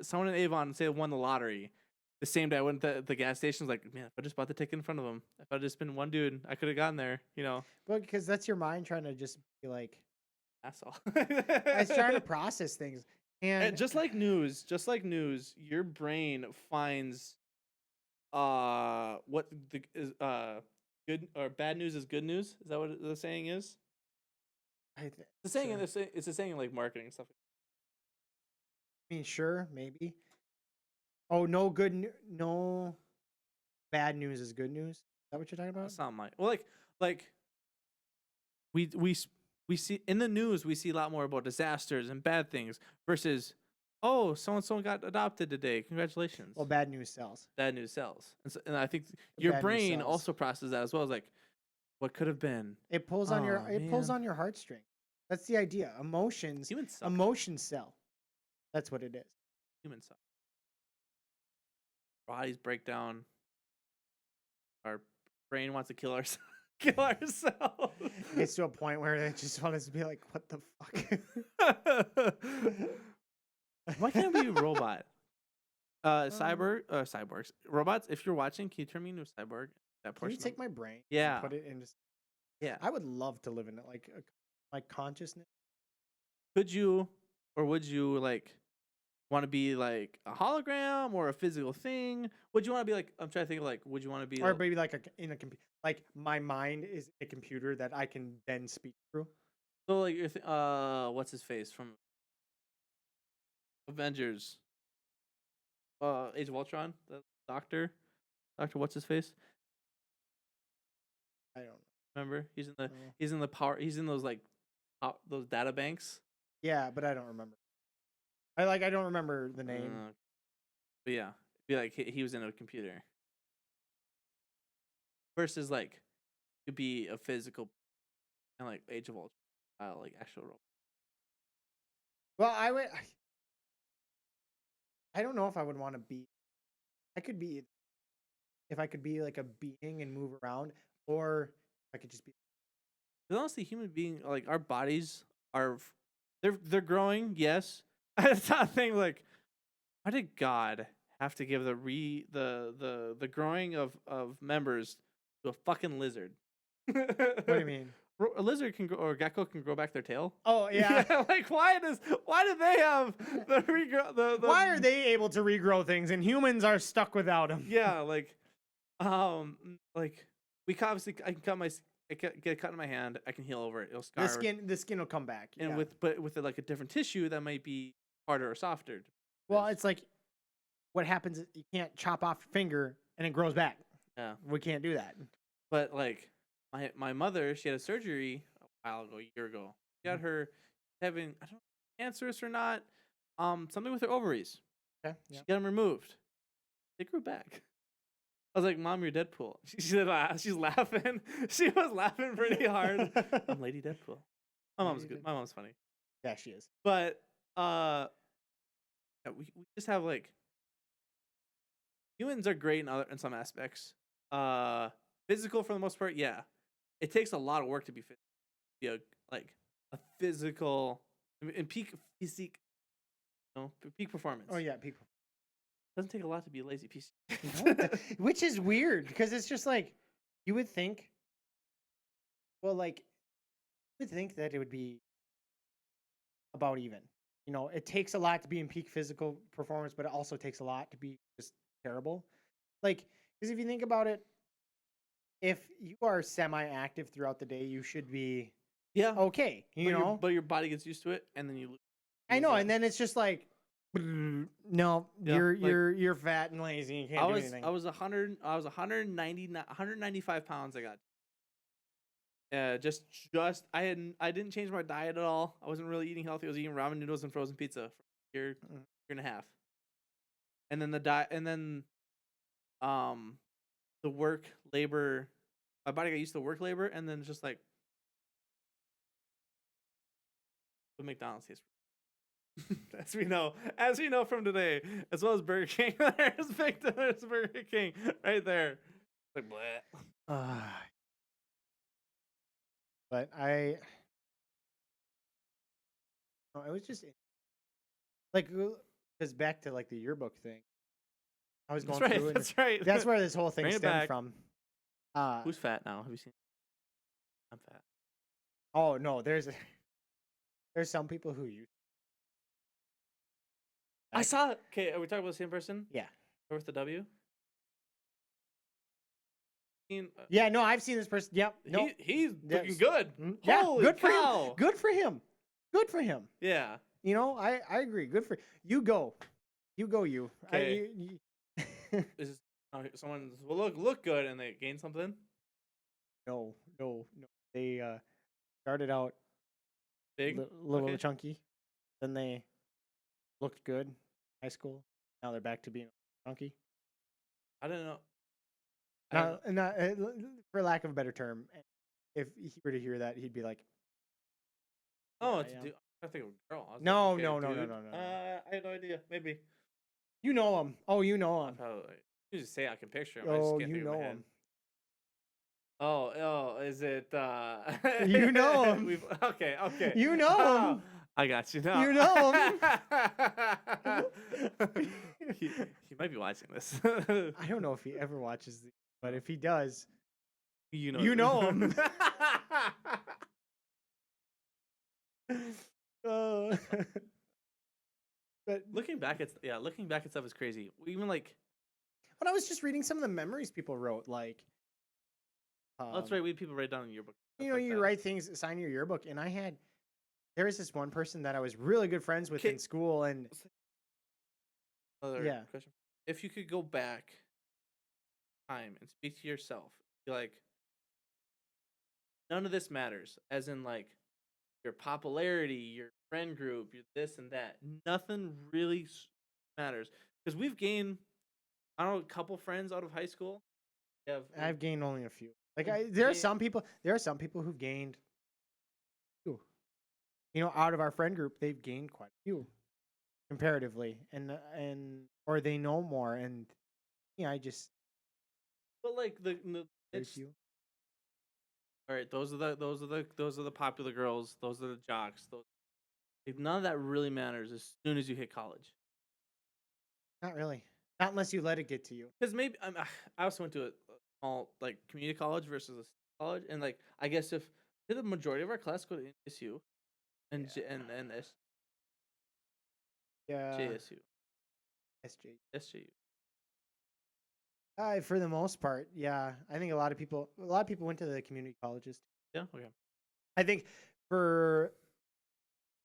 [SPEAKER 1] Someone in Avon say won the lottery. The same day I went to the gas station, was like, man, if I just bought the ticket in front of them, if I just been one dude, I could have gotten there.
[SPEAKER 2] well, because that's your mind trying to just be like,
[SPEAKER 1] Asshole.
[SPEAKER 2] I was trying to process things,
[SPEAKER 1] And
[SPEAKER 2] and
[SPEAKER 1] just like news, your brain finds what the is good or bad news is good news. Is that what the saying is? The saying
[SPEAKER 2] sure.
[SPEAKER 1] it's a saying in like marketing and stuff.
[SPEAKER 2] I mean, sure, maybe. Oh, no bad news is good news. Is that what you're talking about?
[SPEAKER 1] Something like we we s- we see in the news we see a lot more about disasters and bad things versus oh someone got adopted today, congratulations.
[SPEAKER 2] Well, bad news sells.
[SPEAKER 1] Bad news sells, and I think your
[SPEAKER 2] Bad news
[SPEAKER 1] brain
[SPEAKER 2] sells.
[SPEAKER 1] also processes that as well as like what could have been.
[SPEAKER 2] It pulls on
[SPEAKER 1] Oh
[SPEAKER 2] it pulls
[SPEAKER 1] man,
[SPEAKER 2] on your heartstring. That's the idea.
[SPEAKER 1] humans suck.
[SPEAKER 2] Emotions sell. That's what it is.
[SPEAKER 1] Humans suck. Bodies break down. Our brain wants to kill ourselves. Kill ourselves.
[SPEAKER 2] It gets to a point where I just want us to be like, what the fuck?
[SPEAKER 1] Why can't we be a robot? Cyborgs, robots. If you're watching, can you turn me into a cyborg? That
[SPEAKER 2] Can you
[SPEAKER 1] portion.
[SPEAKER 2] take my brain
[SPEAKER 1] Yeah,
[SPEAKER 2] and put it in just
[SPEAKER 1] yeah.
[SPEAKER 2] I would love to live in it like consciousness.
[SPEAKER 1] Could you, or would you like want to be like a hologram or a physical thing? Would you want to be like? I'm trying to think of like. Would you want to be?
[SPEAKER 2] Or maybe like in a computer. Like my mind is a computer that I can then speak through.
[SPEAKER 1] So like, what's his face from Avengers? Age of Ultron, the Doctor. What's his face?
[SPEAKER 2] I don't know.
[SPEAKER 1] Remember?
[SPEAKER 2] No.
[SPEAKER 1] He's in the power. He's in those like those data banks.
[SPEAKER 2] Yeah, but I don't remember. I don't remember the name.
[SPEAKER 1] But yeah, be like he was in a computer. Versus like could be a physical and like Age of Ultron, like actual role.
[SPEAKER 2] Well, I don't know if I would want to be. I could be if I could be like a being and move around, or I could just be.
[SPEAKER 1] Because honestly, human being like our bodies are they're growing. Yes, it's not a thing like why did God have to give the growing of members to a fucking lizard?
[SPEAKER 2] What do you mean?
[SPEAKER 1] A lizard can grow, or a gecko can grow back their tail.
[SPEAKER 2] Oh yeah.
[SPEAKER 1] Yeah, like why do they have the regrow the
[SPEAKER 2] Why are they able to regrow things and humans are stuck without them?
[SPEAKER 1] yeah like we can obviously I can cut my get a cut in my hand, I can heal over it, it'll scar
[SPEAKER 2] The skin will come back.
[SPEAKER 1] and
[SPEAKER 2] Yeah.
[SPEAKER 1] with like a different tissue that might be harder or softer.
[SPEAKER 2] Well, it's like what happens is you can't chop off your finger and it grows back.
[SPEAKER 1] Yeah,
[SPEAKER 2] We can't do that.
[SPEAKER 1] but like my mother, she had a surgery a while ago, a year ago. She got her having I don't know cancerous or not, something with her ovaries.
[SPEAKER 2] Okay.
[SPEAKER 1] She
[SPEAKER 2] Yeah.
[SPEAKER 1] got them removed. They grew back. I was like, "Mom, you're Deadpool." She's laughing. She was laughing pretty hard. I'm Lady Deadpool. My mom's
[SPEAKER 2] Lady
[SPEAKER 1] good. My mom's funny.
[SPEAKER 2] Yeah, she is.
[SPEAKER 1] But yeah, we just have like humans are great in some aspects. Physical for the most part, yeah. It takes a lot of work to be fit. Be like a physical in peak physique No, peak performance.
[SPEAKER 2] Oh yeah, people.
[SPEAKER 1] Doesn't take a lot to be a lazy PC.
[SPEAKER 2] Which is weird because it's just like you would think. Well, like you would think that it would be about even. You know, it takes a lot to be in peak physical performance, but it also takes a lot to be just terrible. Like, because if you think about it, if you are semi-active throughout the day, you should be
[SPEAKER 1] Yeah.
[SPEAKER 2] okay. You know,
[SPEAKER 1] but your body gets used to it, and then you.
[SPEAKER 2] I know,
[SPEAKER 1] that.
[SPEAKER 2] and then it's just like, no,
[SPEAKER 1] Yeah,
[SPEAKER 2] you're fat and lazy. You can't do anything.
[SPEAKER 1] I was 195 pounds. I got. Just I didn't change my diet at all. I wasn't really eating healthy. I was eating ramen noodles and frozen pizza for a year and a half. And then the work labor, my body got used to work labor, and then it's just like the McDonald's tastes. as we know from today, as well as Burger King. There's Burger King right there. Like bleh.
[SPEAKER 2] But I, no, it was just like because back to like the yearbook thing. I was going through it.
[SPEAKER 1] That's right.
[SPEAKER 2] That's where this whole thing
[SPEAKER 1] Bring it
[SPEAKER 2] stemmed
[SPEAKER 1] back.
[SPEAKER 2] from.
[SPEAKER 1] Who's fat now? Have you seen? I'm fat.
[SPEAKER 2] Oh no, there's some people who use.
[SPEAKER 1] I saw. Okay, are we talking about the same person?
[SPEAKER 2] Yeah.
[SPEAKER 1] With the W.
[SPEAKER 2] Yeah, no, I've seen this person. Yep. No,
[SPEAKER 1] he's looking good.
[SPEAKER 2] Yeah,
[SPEAKER 1] Holy
[SPEAKER 2] good
[SPEAKER 1] cow.
[SPEAKER 2] for him. Good for him. Good for him.
[SPEAKER 1] Yeah.
[SPEAKER 2] You know, I agree. Good for you. Go. You go. You.
[SPEAKER 1] Okay. Is someone will look good and they gain something?
[SPEAKER 2] No. They started out
[SPEAKER 1] big,
[SPEAKER 2] little chunky, then they looked good in high school. Now they're back to being chunky.
[SPEAKER 1] I don't know.
[SPEAKER 2] Not, for lack of a better term, if he were to hear that, he'd be like,
[SPEAKER 1] "Oh, it's a dude." I think a girl.
[SPEAKER 2] No.
[SPEAKER 1] I had no idea. Maybe.
[SPEAKER 2] You know him. Oh, you know him.
[SPEAKER 1] You just say I can picture him.
[SPEAKER 2] Oh, you know him.
[SPEAKER 1] Oh, is it?
[SPEAKER 2] You know him.
[SPEAKER 1] Okay.
[SPEAKER 2] You know him.
[SPEAKER 1] I got you now.
[SPEAKER 2] You know him.
[SPEAKER 1] he might be watching this.
[SPEAKER 2] I don't know if he ever watches these, but if he does,
[SPEAKER 1] you
[SPEAKER 2] know him. But
[SPEAKER 1] looking back at stuff is crazy. Even like,
[SPEAKER 2] but I was just reading some of the memories people wrote. Like,
[SPEAKER 1] that's right. People write down in your book.
[SPEAKER 2] You know, you write things, sign your yearbook, and there was this one person that I was really good friends with in school, and
[SPEAKER 1] question. If you could go back time and speak to yourself, be like, none of this matters, as in like your popularity, your friend group, your this and that. Nothing really matters because we've gained, I don't know, a couple friends out of high school.
[SPEAKER 2] I've gained only a few. Like there are some people who've gained, you know, out of our friend group, they've gained quite a few comparatively, and or they know more, and yeah, I just.
[SPEAKER 1] But like it's
[SPEAKER 2] you.
[SPEAKER 1] All right, those are the popular girls. Those are the jocks. Like, none of that really matters as soon as you hit college.
[SPEAKER 2] Not really. Not unless you let it get to you.
[SPEAKER 1] Because maybe I also went to a small like community college versus a college, and like I guess if did the majority of our class go to NSU, and this.
[SPEAKER 2] Yeah.
[SPEAKER 1] JSU.
[SPEAKER 2] SJU. For the most part, yeah. I think a lot of people went to the community colleges.
[SPEAKER 1] Yeah. Okay.
[SPEAKER 2] I think for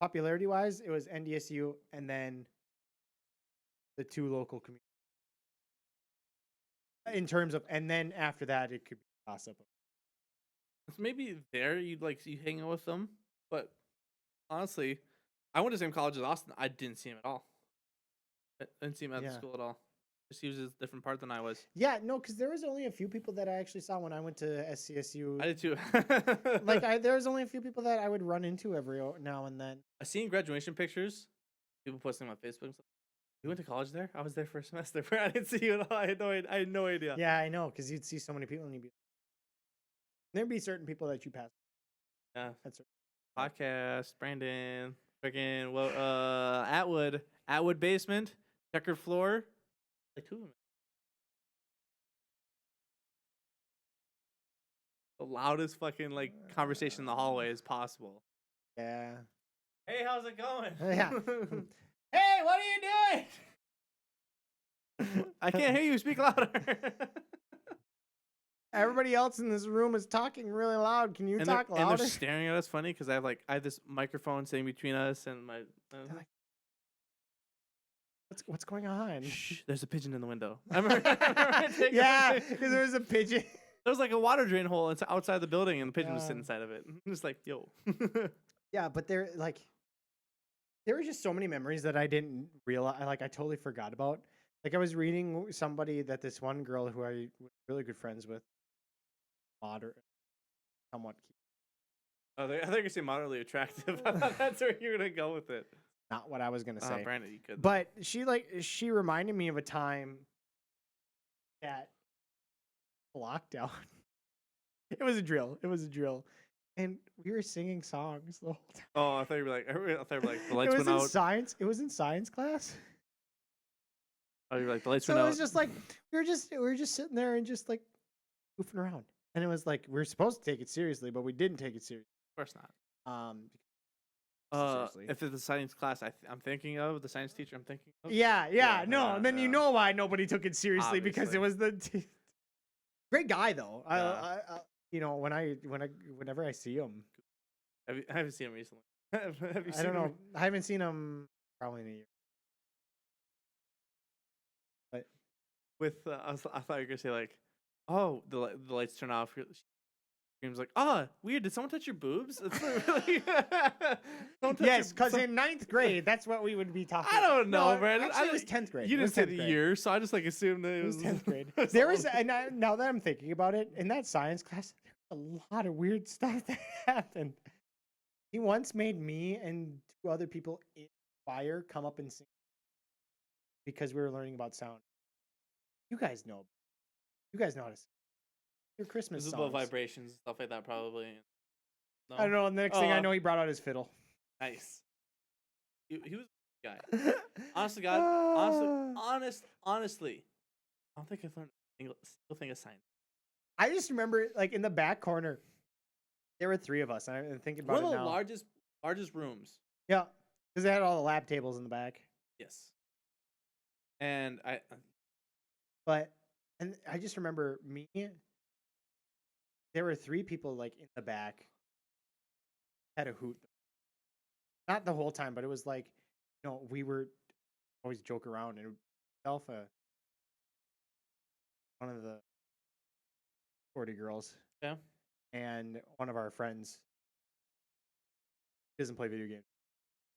[SPEAKER 2] popularity wise, it was NDSU and then the two local communities. In terms of, and then after that, it could be gossip.
[SPEAKER 1] So maybe there you hang out with them, but honestly, I went to the same college as Austin. I didn't see him at all. I didn't see him at the school at all. He was a different part than I was.
[SPEAKER 2] Yeah, no, because there was only a few people that I actually saw when I went to SCSU.
[SPEAKER 1] I did too.
[SPEAKER 2] There was only a few people that I would run into every now and then.
[SPEAKER 1] I seen graduation pictures, people posting on my Facebook. You went to college there? I was there for a semester. I didn't see you at all. I had no idea.
[SPEAKER 2] Yeah, I know, because you'd see so many people, and there'd be certain people that you pass.
[SPEAKER 1] Yeah. That's podcast, Brandon, freaking Atwood. Atwood basement, checkered floor. Like 2 of them. The loudest fucking like conversation in the hallway as possible.
[SPEAKER 2] Yeah.
[SPEAKER 1] Hey, how's it going?
[SPEAKER 2] Yeah. Hey, what are you doing?
[SPEAKER 1] I can't hear you. Speak louder.
[SPEAKER 2] Everybody else in this room is talking really loud. Can you talk
[SPEAKER 1] and
[SPEAKER 2] louder?
[SPEAKER 1] they're staring at us funny because I have this microphone sitting between us and my.
[SPEAKER 2] What's going on?
[SPEAKER 1] Shh, there's a pigeon in the window. I remember taking
[SPEAKER 2] Yeah,
[SPEAKER 1] a picture.
[SPEAKER 2] because there was a pigeon.
[SPEAKER 1] There was like a water drain hole outside the building, and the pigeon was sitting inside of it. I'm just like, yo.
[SPEAKER 2] Yeah, but there were just so many memories that I didn't realize. Like I totally forgot about. Like I was reading somebody that this one girl who I was really good friends with, somewhat cute.
[SPEAKER 1] Oh, I think you say moderately attractive. I thought that's where you're gonna go with it.
[SPEAKER 2] Not what I was gonna say.
[SPEAKER 1] Brandon, you could.
[SPEAKER 2] But she reminded me of a time that lockdown. It was a drill. And we were singing songs the whole time.
[SPEAKER 1] Oh, I thought you were like, the lights
[SPEAKER 2] It was
[SPEAKER 1] went
[SPEAKER 2] in
[SPEAKER 1] out.
[SPEAKER 2] science. It was in science class.
[SPEAKER 1] Oh, you're like the lights
[SPEAKER 2] So
[SPEAKER 1] went
[SPEAKER 2] it
[SPEAKER 1] out.
[SPEAKER 2] was just like we were just sitting there and just like goofing around. And it was like we were supposed to take it seriously, but we didn't take it seriously.
[SPEAKER 1] Of course not.
[SPEAKER 2] Seriously.
[SPEAKER 1] If it's the science class I'm thinking of, the science teacher I'm thinking of.
[SPEAKER 2] Yeah, no. And then you
[SPEAKER 1] yeah.
[SPEAKER 2] know why nobody took it seriously because it was the great guy though.
[SPEAKER 1] Yeah.
[SPEAKER 2] I you know whenever I see him,
[SPEAKER 1] I haven't seen him recently. Have you
[SPEAKER 2] I
[SPEAKER 1] seen
[SPEAKER 2] don't know.
[SPEAKER 1] him?
[SPEAKER 2] I haven't seen him probably in a year. But
[SPEAKER 1] I thought you were gonna say like, oh, the lights turn off. Screams like, oh, weird. Did someone touch your boobs? It's not really.
[SPEAKER 2] yes, because in 9th grade, that's what we would be talking.
[SPEAKER 1] I don't know,
[SPEAKER 2] no,
[SPEAKER 1] Brandon.
[SPEAKER 2] Actually, it was 10th grade.
[SPEAKER 1] You
[SPEAKER 2] It was
[SPEAKER 1] didn't say
[SPEAKER 2] 10th
[SPEAKER 1] the
[SPEAKER 2] grade.
[SPEAKER 1] year, so I just like assumed that
[SPEAKER 2] It was 10th grade.
[SPEAKER 1] was
[SPEAKER 2] There
[SPEAKER 1] all-
[SPEAKER 2] was, now that I'm thinking about it, in that science class, there was a lot of weird stuff that happened. He once made me and 2 other people in choir come up and sing because we were learning about sound. You guys know how to sing. Your Christmas
[SPEAKER 1] This is
[SPEAKER 2] songs.
[SPEAKER 1] about vibrations and stuff like that, probably. No?
[SPEAKER 2] I don't know. The next thing I know, he brought out his fiddle.
[SPEAKER 1] Nice. He was a guy. Honestly, God, honestly, I don't think I've learned a single thing of science.
[SPEAKER 2] I just remember, like, in the back corner, there were 3 of us. And I'm thinking about
[SPEAKER 1] One of
[SPEAKER 2] it
[SPEAKER 1] the
[SPEAKER 2] now.
[SPEAKER 1] largest rooms.
[SPEAKER 2] Yeah, because they had all the lab tables in the back.
[SPEAKER 1] Yes. And
[SPEAKER 2] And I just remember me. There were 3 people like in the back. Had a hoot. Not the whole time, but it was like, we were always joke around and Alpha, one of the 40 girls.
[SPEAKER 1] Yeah.
[SPEAKER 2] And one of our friends doesn't play video games.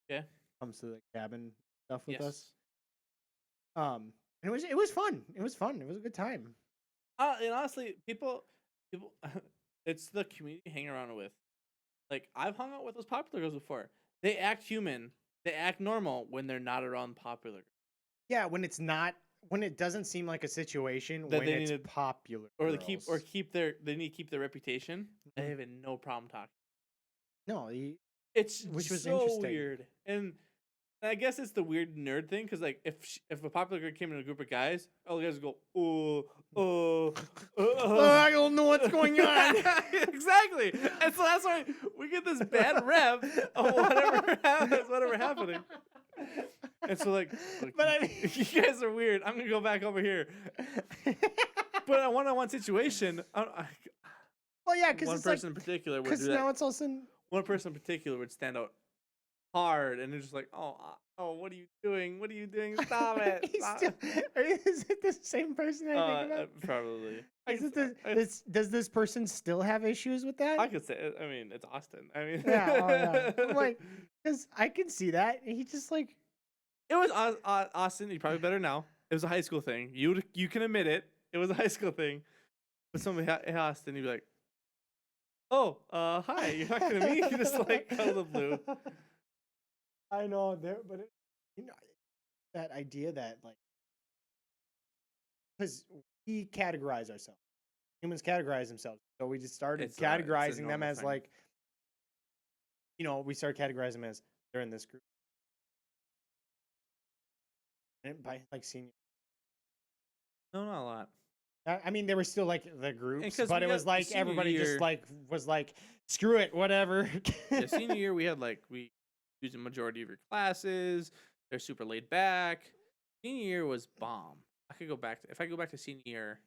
[SPEAKER 1] Yeah.
[SPEAKER 2] Comes to the cabin stuff with
[SPEAKER 1] yes.
[SPEAKER 2] us. And it was fun. It was fun. It was a good time.
[SPEAKER 1] And honestly, people, it's the community you hang around with. Like, I've hung out with those popular girls before. They act human. They act normal when they're not around popular.
[SPEAKER 2] Yeah, when it doesn't seem like a situation
[SPEAKER 1] That
[SPEAKER 2] when
[SPEAKER 1] they
[SPEAKER 2] it's
[SPEAKER 1] need
[SPEAKER 2] popular.
[SPEAKER 1] Or
[SPEAKER 2] girls.
[SPEAKER 1] they need to keep their reputation. They have no problem talking.
[SPEAKER 2] No,
[SPEAKER 1] Which was so
[SPEAKER 2] interesting.
[SPEAKER 1] weird. And I guess it's the weird nerd thing, because like if a popular girl came in a group of guys, all the guys would go,
[SPEAKER 2] I don't know what's going on.
[SPEAKER 1] Exactly. And so that's why we get this bad rep of whatever happening. And so like
[SPEAKER 2] But I mean,
[SPEAKER 1] you guys are weird. I'm gonna go back over here. But a one-on-one situation,
[SPEAKER 2] well, yeah, because
[SPEAKER 1] one person in particular would do that.
[SPEAKER 2] now it's also
[SPEAKER 1] One person in particular would stand out hard, and they're just like, oh, what are you doing? What are you doing? Stop it! Stop.
[SPEAKER 2] Is it the same person I think about?
[SPEAKER 1] Probably.
[SPEAKER 2] Does this person still have issues with that?
[SPEAKER 1] I could say it. I mean, it's Austin. I mean,
[SPEAKER 2] yeah. I'm like, because I can see that. He just like.
[SPEAKER 1] It was Austin. You're probably better now. It was a high school thing. You can admit it. It was a high school thing. But somebody, hey, Austin, you'd be like, oh, hi. You're talking to me? You just like out of the blue.
[SPEAKER 2] I know, but that idea that like, because we categorize ourselves, humans categorize themselves, so we just started categorizing them as like, we started categorizing them as they're in this group. by like senior.
[SPEAKER 1] No, not a lot.
[SPEAKER 2] I mean, there were still like the groups,
[SPEAKER 1] 'cause
[SPEAKER 2] but
[SPEAKER 1] we
[SPEAKER 2] it was
[SPEAKER 1] got
[SPEAKER 2] like
[SPEAKER 1] senior
[SPEAKER 2] everybody just
[SPEAKER 1] year-
[SPEAKER 2] like was like, screw it, whatever.
[SPEAKER 1] Yeah, senior year we had like we used a majority of your classes. They're super laid back. Senior year was bomb. I could go back to if I go back to senior year.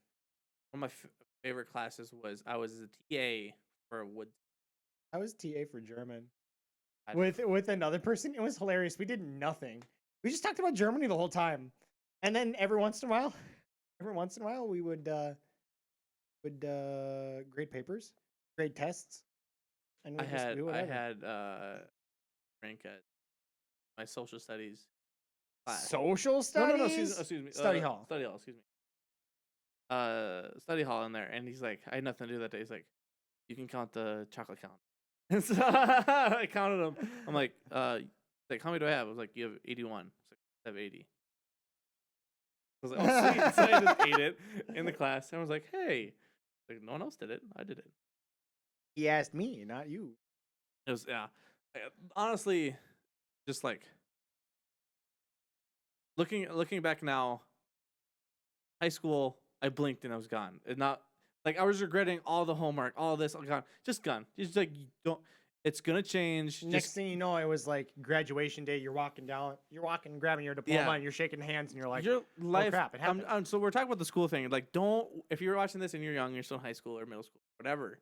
[SPEAKER 1] One of my favorite classes was I was a TA for wood.
[SPEAKER 2] I was TA for German
[SPEAKER 1] I-
[SPEAKER 2] with another person. It was hilarious. We did nothing. We just talked about Germany the whole time, and then every once in a while, we would grade papers, grade tests, and we just do
[SPEAKER 1] I
[SPEAKER 2] whatever.
[SPEAKER 1] had rank at my social studies class.
[SPEAKER 2] Social studies.
[SPEAKER 1] No, excuse me.
[SPEAKER 2] Study hall.
[SPEAKER 1] Study hall, excuse me. Study hall in there, and he's like, I had nothing to do that day. He's like, you can count the chocolate count. And so I counted them. I'm like, how many do I have? I was like, you have 81. He's like, I have 80. I was like, oh, sweet. So I just ate it in the class, and I was like, hey, like no one else did it. I did it.
[SPEAKER 2] He asked me, not you.
[SPEAKER 1] It was honestly, just like looking back now, high school, I blinked and I was gone. It not like I was regretting all the homework, all this, all gone, just gone. Just like you don't. It's gonna change.
[SPEAKER 2] Next
[SPEAKER 1] Just
[SPEAKER 2] thing you know, it was like graduation day. You're walking, grabbing your diploma,
[SPEAKER 1] Yeah.
[SPEAKER 2] and you're shaking hands, and you're like,
[SPEAKER 1] your life.
[SPEAKER 2] crap, it happened.
[SPEAKER 1] So we're talking about the school thing. Like, don't if you're watching this and you're young, you're still in high school or middle school, whatever.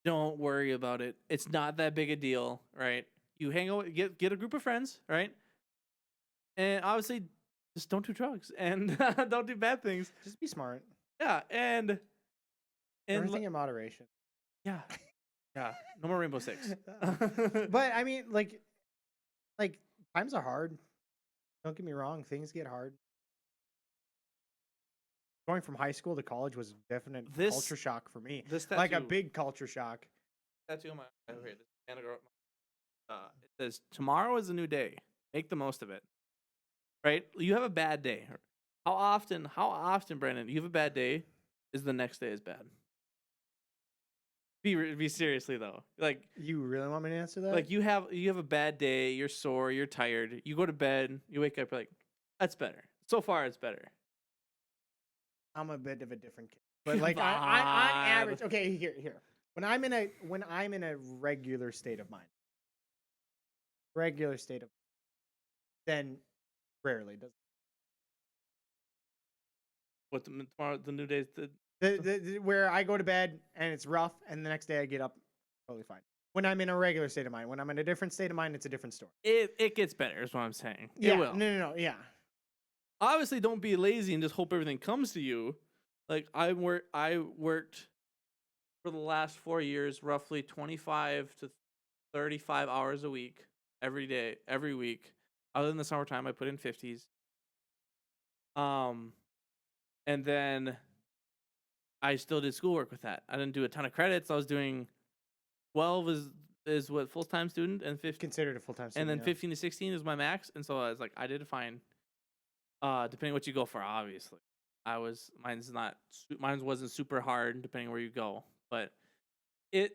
[SPEAKER 1] Don't worry about it. It's not that big a deal, right? You hang out, get a group of friends, right? And obviously, just don't do drugs and don't do bad things.
[SPEAKER 2] just be smart.
[SPEAKER 1] Yeah, and
[SPEAKER 2] Everything in moderation.
[SPEAKER 1] yeah, yeah. No more Rainbow Six.
[SPEAKER 2] But I mean, like times are hard. Don't get me wrong, things get hard. Going from high school to college was definite culture shock for me.
[SPEAKER 1] This
[SPEAKER 2] Like a
[SPEAKER 1] tattoo-
[SPEAKER 2] big culture shock.
[SPEAKER 1] tattoo on my over here. This it says tomorrow is a new day. Make the most of it. Right? You have a bad day. How often, Brandon, you have a bad day, is the next day is bad? Be seriously though. Like
[SPEAKER 2] You really want me to answer that?
[SPEAKER 1] like you have a bad day, you're sore, you're tired, you go to bed, you wake up, you're like, that's better. So far it's better.
[SPEAKER 2] I'm a bit of a different kid. But like
[SPEAKER 1] Come
[SPEAKER 2] on
[SPEAKER 1] on.
[SPEAKER 2] average, okay, here. When I'm in a regular state of mind, then rarely does
[SPEAKER 1] What tomorrow the new day's
[SPEAKER 2] where I go to bed and it's rough, and the next day I get up totally fine. When I'm in a regular state of mind, when I'm in a different state of mind, it's a different story.
[SPEAKER 1] it gets better, is what I'm saying.
[SPEAKER 2] Yeah,
[SPEAKER 1] It will.
[SPEAKER 2] no, yeah.
[SPEAKER 1] Obviously don't be lazy and just hope everything comes to you. Like I worked for the last 4 years roughly 25 to 35 hours a week every day, every week. Other than the summertime, I put in 50s. And then I still did schoolwork with that. I didn't do a ton of credits. I was doing 12 is what full-time student, and 15
[SPEAKER 2] Considered a full-time
[SPEAKER 1] and
[SPEAKER 2] student.
[SPEAKER 1] then
[SPEAKER 2] yeah.
[SPEAKER 1] 15 to 16 is my max. And so I was like, I did fine. Depending what you go for, obviously. Mine wasn't super hard depending where you go, but it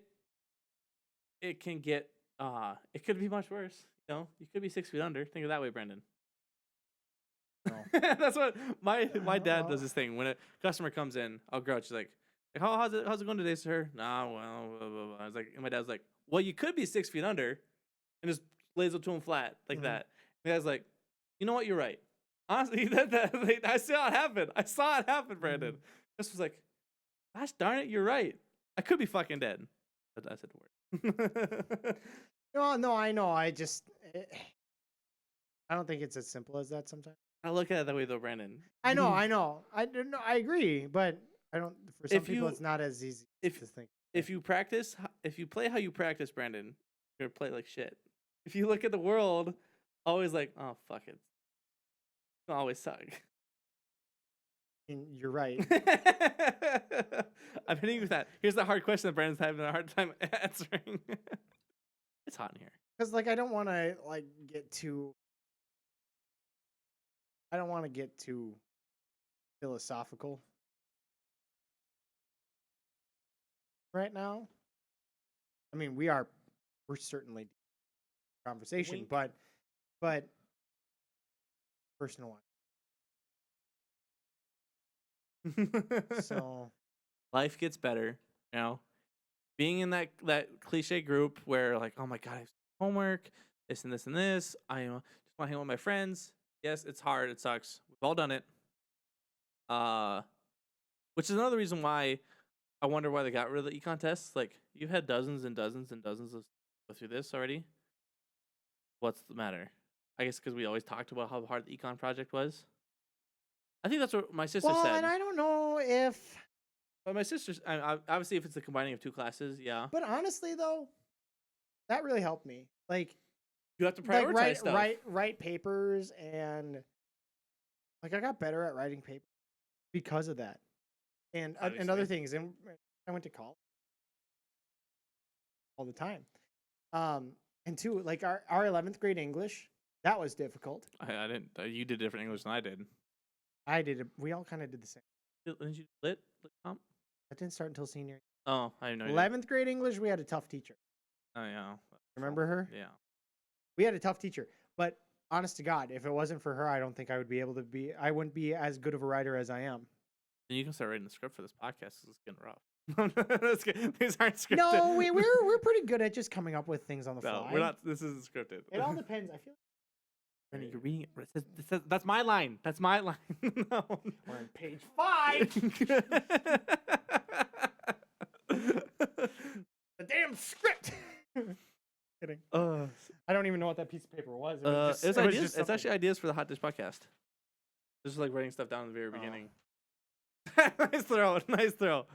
[SPEAKER 1] can get it could be much worse. You know, you could be 6 feet under. Think of it that way, Brendan.
[SPEAKER 2] No.
[SPEAKER 1] That's what my dad does this thing. When a customer comes in, I'll grouch. He's like, how's it going today, sir? Nah, well, blah, blah, blah. I was like, and my dad's like, well, you could be 6 feet under, and just lays it to him flat like that. And the guy's like, you know what? You're right. Honestly, I saw it happen, Brandon. This was like, gosh darn it, you're right. I could be fucking dead. But I said the word.
[SPEAKER 2] No, I know. I don't think it's as simple as that sometimes.
[SPEAKER 1] I look at it that way though, Brandon.
[SPEAKER 2] I know. I agree, but I don't. For some
[SPEAKER 1] If
[SPEAKER 2] people,
[SPEAKER 1] you-
[SPEAKER 2] it's not as easy to think.
[SPEAKER 1] If you play how you practice, Brandon, you're gonna play like shit. If you look at the world, always like, oh fuck it, it'll always suck.
[SPEAKER 2] You're right.
[SPEAKER 1] I'm hitting you with that. Here's the hard question that Brandon's having a hard time answering. It's hot in here.
[SPEAKER 2] Because like I don't want to get too. I don't want to get too philosophical right now. I mean, we're certainly conversation,
[SPEAKER 1] Wink.
[SPEAKER 2] but personal one. So
[SPEAKER 1] Life gets better, you know. Being in that cliche group where like, oh my god, I have homework, this and this and this. I just want to hang out with my friends. Yes, it's hard. It sucks. We've all done it. Uh, which is another reason why I wonder why they got rid of the econ tests. Like, you've had dozens and dozens and dozens of go through this already. What's the matter? I guess because we always talked about how hard the econ project was. I think that's what my sister
[SPEAKER 2] well,
[SPEAKER 1] said.
[SPEAKER 2] and I don't know if,
[SPEAKER 1] But my sister's obviously if it's the combining of two classes, yeah.
[SPEAKER 2] but honestly though, that really helped me. Like
[SPEAKER 1] You have to prioritize stuff.
[SPEAKER 2] write papers, and like I got better at writing papers because of that, and other
[SPEAKER 1] Obviously.
[SPEAKER 2] things. And I went to college all the time. And two, like our 11th grade English, that was difficult.
[SPEAKER 1] I didn't. You did different English than I did.
[SPEAKER 2] I did it. We all kind of did the same.
[SPEAKER 1] Didn't you lit comp?
[SPEAKER 2] That didn't start until senior.
[SPEAKER 1] Oh, I didn't know.
[SPEAKER 2] 11th grade English, we had a tough teacher.
[SPEAKER 1] Oh yeah.
[SPEAKER 2] Remember her?
[SPEAKER 1] Yeah.
[SPEAKER 2] We had a tough teacher, but honest to God, if it wasn't for her, I don't think I would be able to be. I wouldn't be as good of a writer as I am.
[SPEAKER 1] And you can start writing the script for this podcast. It's getting rough. These aren't scripted.
[SPEAKER 2] No, we're pretty good at just coming up with things on the
[SPEAKER 1] No,
[SPEAKER 2] fly.
[SPEAKER 1] we're not. This isn't scripted.
[SPEAKER 2] It all depends. I feel.
[SPEAKER 1] Brandon, you're reading it. It says, that's my line. That's my line. No.
[SPEAKER 2] We're on page 5. The damn script. Kidding. I don't even know what that piece of paper was. It was just,
[SPEAKER 1] it's
[SPEAKER 2] it was
[SPEAKER 1] ideas.
[SPEAKER 2] just
[SPEAKER 1] It's
[SPEAKER 2] something.
[SPEAKER 1] actually ideas for the Hot Dish podcast. This is like writing stuff down in the very beginning. Nice throw. Nice throw.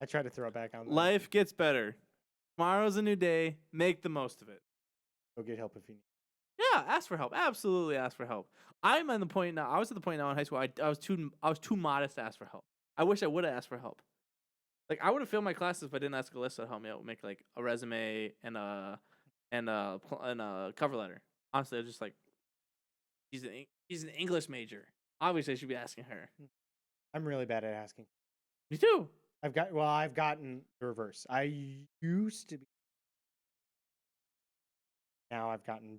[SPEAKER 2] I tried to throw it back on. There.
[SPEAKER 1] Life gets better. Tomorrow's a new day. Make the most of it.
[SPEAKER 2] Go get help if you need.
[SPEAKER 1] Yeah, ask for help. Absolutely ask for help. I'm at the point now. I was at the point now in high school. I was too modest to ask for help. I wish I would have asked for help. Like I would have failed my classes if I didn't ask Alyssa to help me out make like a resume and a cover letter. Honestly, I was just like, she's an English major. Obviously, I should be asking her.
[SPEAKER 2] I'm really bad at asking.
[SPEAKER 1] Me too.
[SPEAKER 2] I've gotten the reverse. I used to be. Now I've gotten.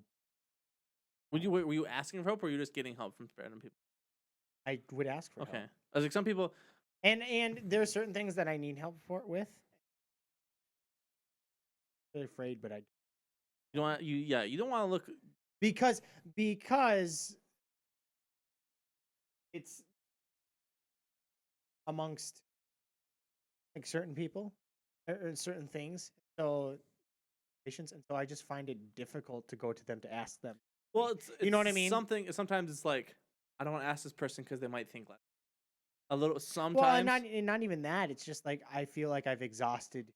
[SPEAKER 1] Were you asking for help, or were you just getting help from random people?
[SPEAKER 2] I would ask for
[SPEAKER 1] Okay.
[SPEAKER 2] help.
[SPEAKER 1] I was like, some people.
[SPEAKER 2] And there are certain things that I need help with. I'm really afraid, but I.
[SPEAKER 1] You don't want you don't want to look
[SPEAKER 2] Because it's amongst like certain people or certain things. So patients, and so I just find it difficult to go to them to ask them.
[SPEAKER 1] well. It's
[SPEAKER 2] You know what I mean?
[SPEAKER 1] Sometimes it's like I don't want to ask this person because they might think less. A little sometimes.
[SPEAKER 2] Well, and not even that. It's just like I feel like I've exhausted.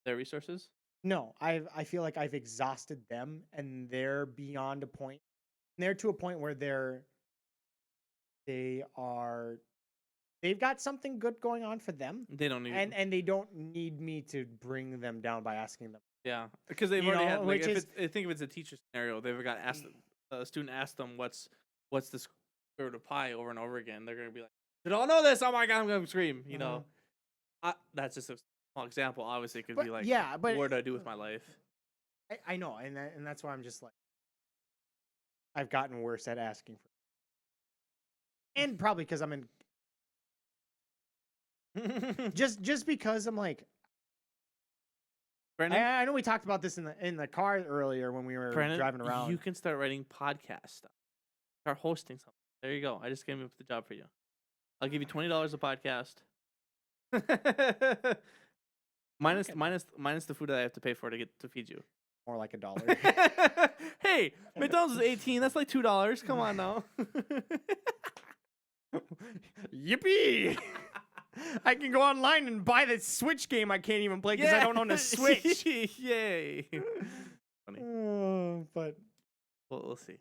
[SPEAKER 1] Their resources.
[SPEAKER 2] No, I feel like I've exhausted them, and they're beyond a point. They're to a point where they've got something good going on for them,
[SPEAKER 1] They don't need.
[SPEAKER 2] and they don't need me to bring them down by asking them.
[SPEAKER 1] Yeah, because they've
[SPEAKER 2] You
[SPEAKER 1] already
[SPEAKER 2] know,
[SPEAKER 1] had. Like,
[SPEAKER 2] which
[SPEAKER 1] if
[SPEAKER 2] is-
[SPEAKER 1] I think if it's a teacher scenario, they've got asked a student asked them what's the square root of pi over and over again. They're gonna be like, "You don't know this? Oh my god, I'm gonna scream!" You know, that's just a small example. Obviously, it could
[SPEAKER 2] But,
[SPEAKER 1] be like,
[SPEAKER 2] yeah, but
[SPEAKER 1] what do I do with my life?
[SPEAKER 2] I know, and that's why I'm just like I've gotten worse at asking for, and probably because I'm in just because I'm like
[SPEAKER 1] Brandon,
[SPEAKER 2] I know we talked about this in the car earlier when we were
[SPEAKER 1] Brandon,
[SPEAKER 2] driving around.
[SPEAKER 1] you can start writing podcast stuff. Start hosting something. There you go. I just came up with the job for you. I'll give you $20 a podcast. minus the food that I have to pay for to feed you.
[SPEAKER 2] More like $1.
[SPEAKER 1] Hey, McDonald's is 18. That's like $2. Come on now.
[SPEAKER 2] Yippee! I can go online and buy the Switch game I can't even play because I don't own a Switch.
[SPEAKER 1] Yay! Funny.
[SPEAKER 2] But
[SPEAKER 1] Well, we'll see.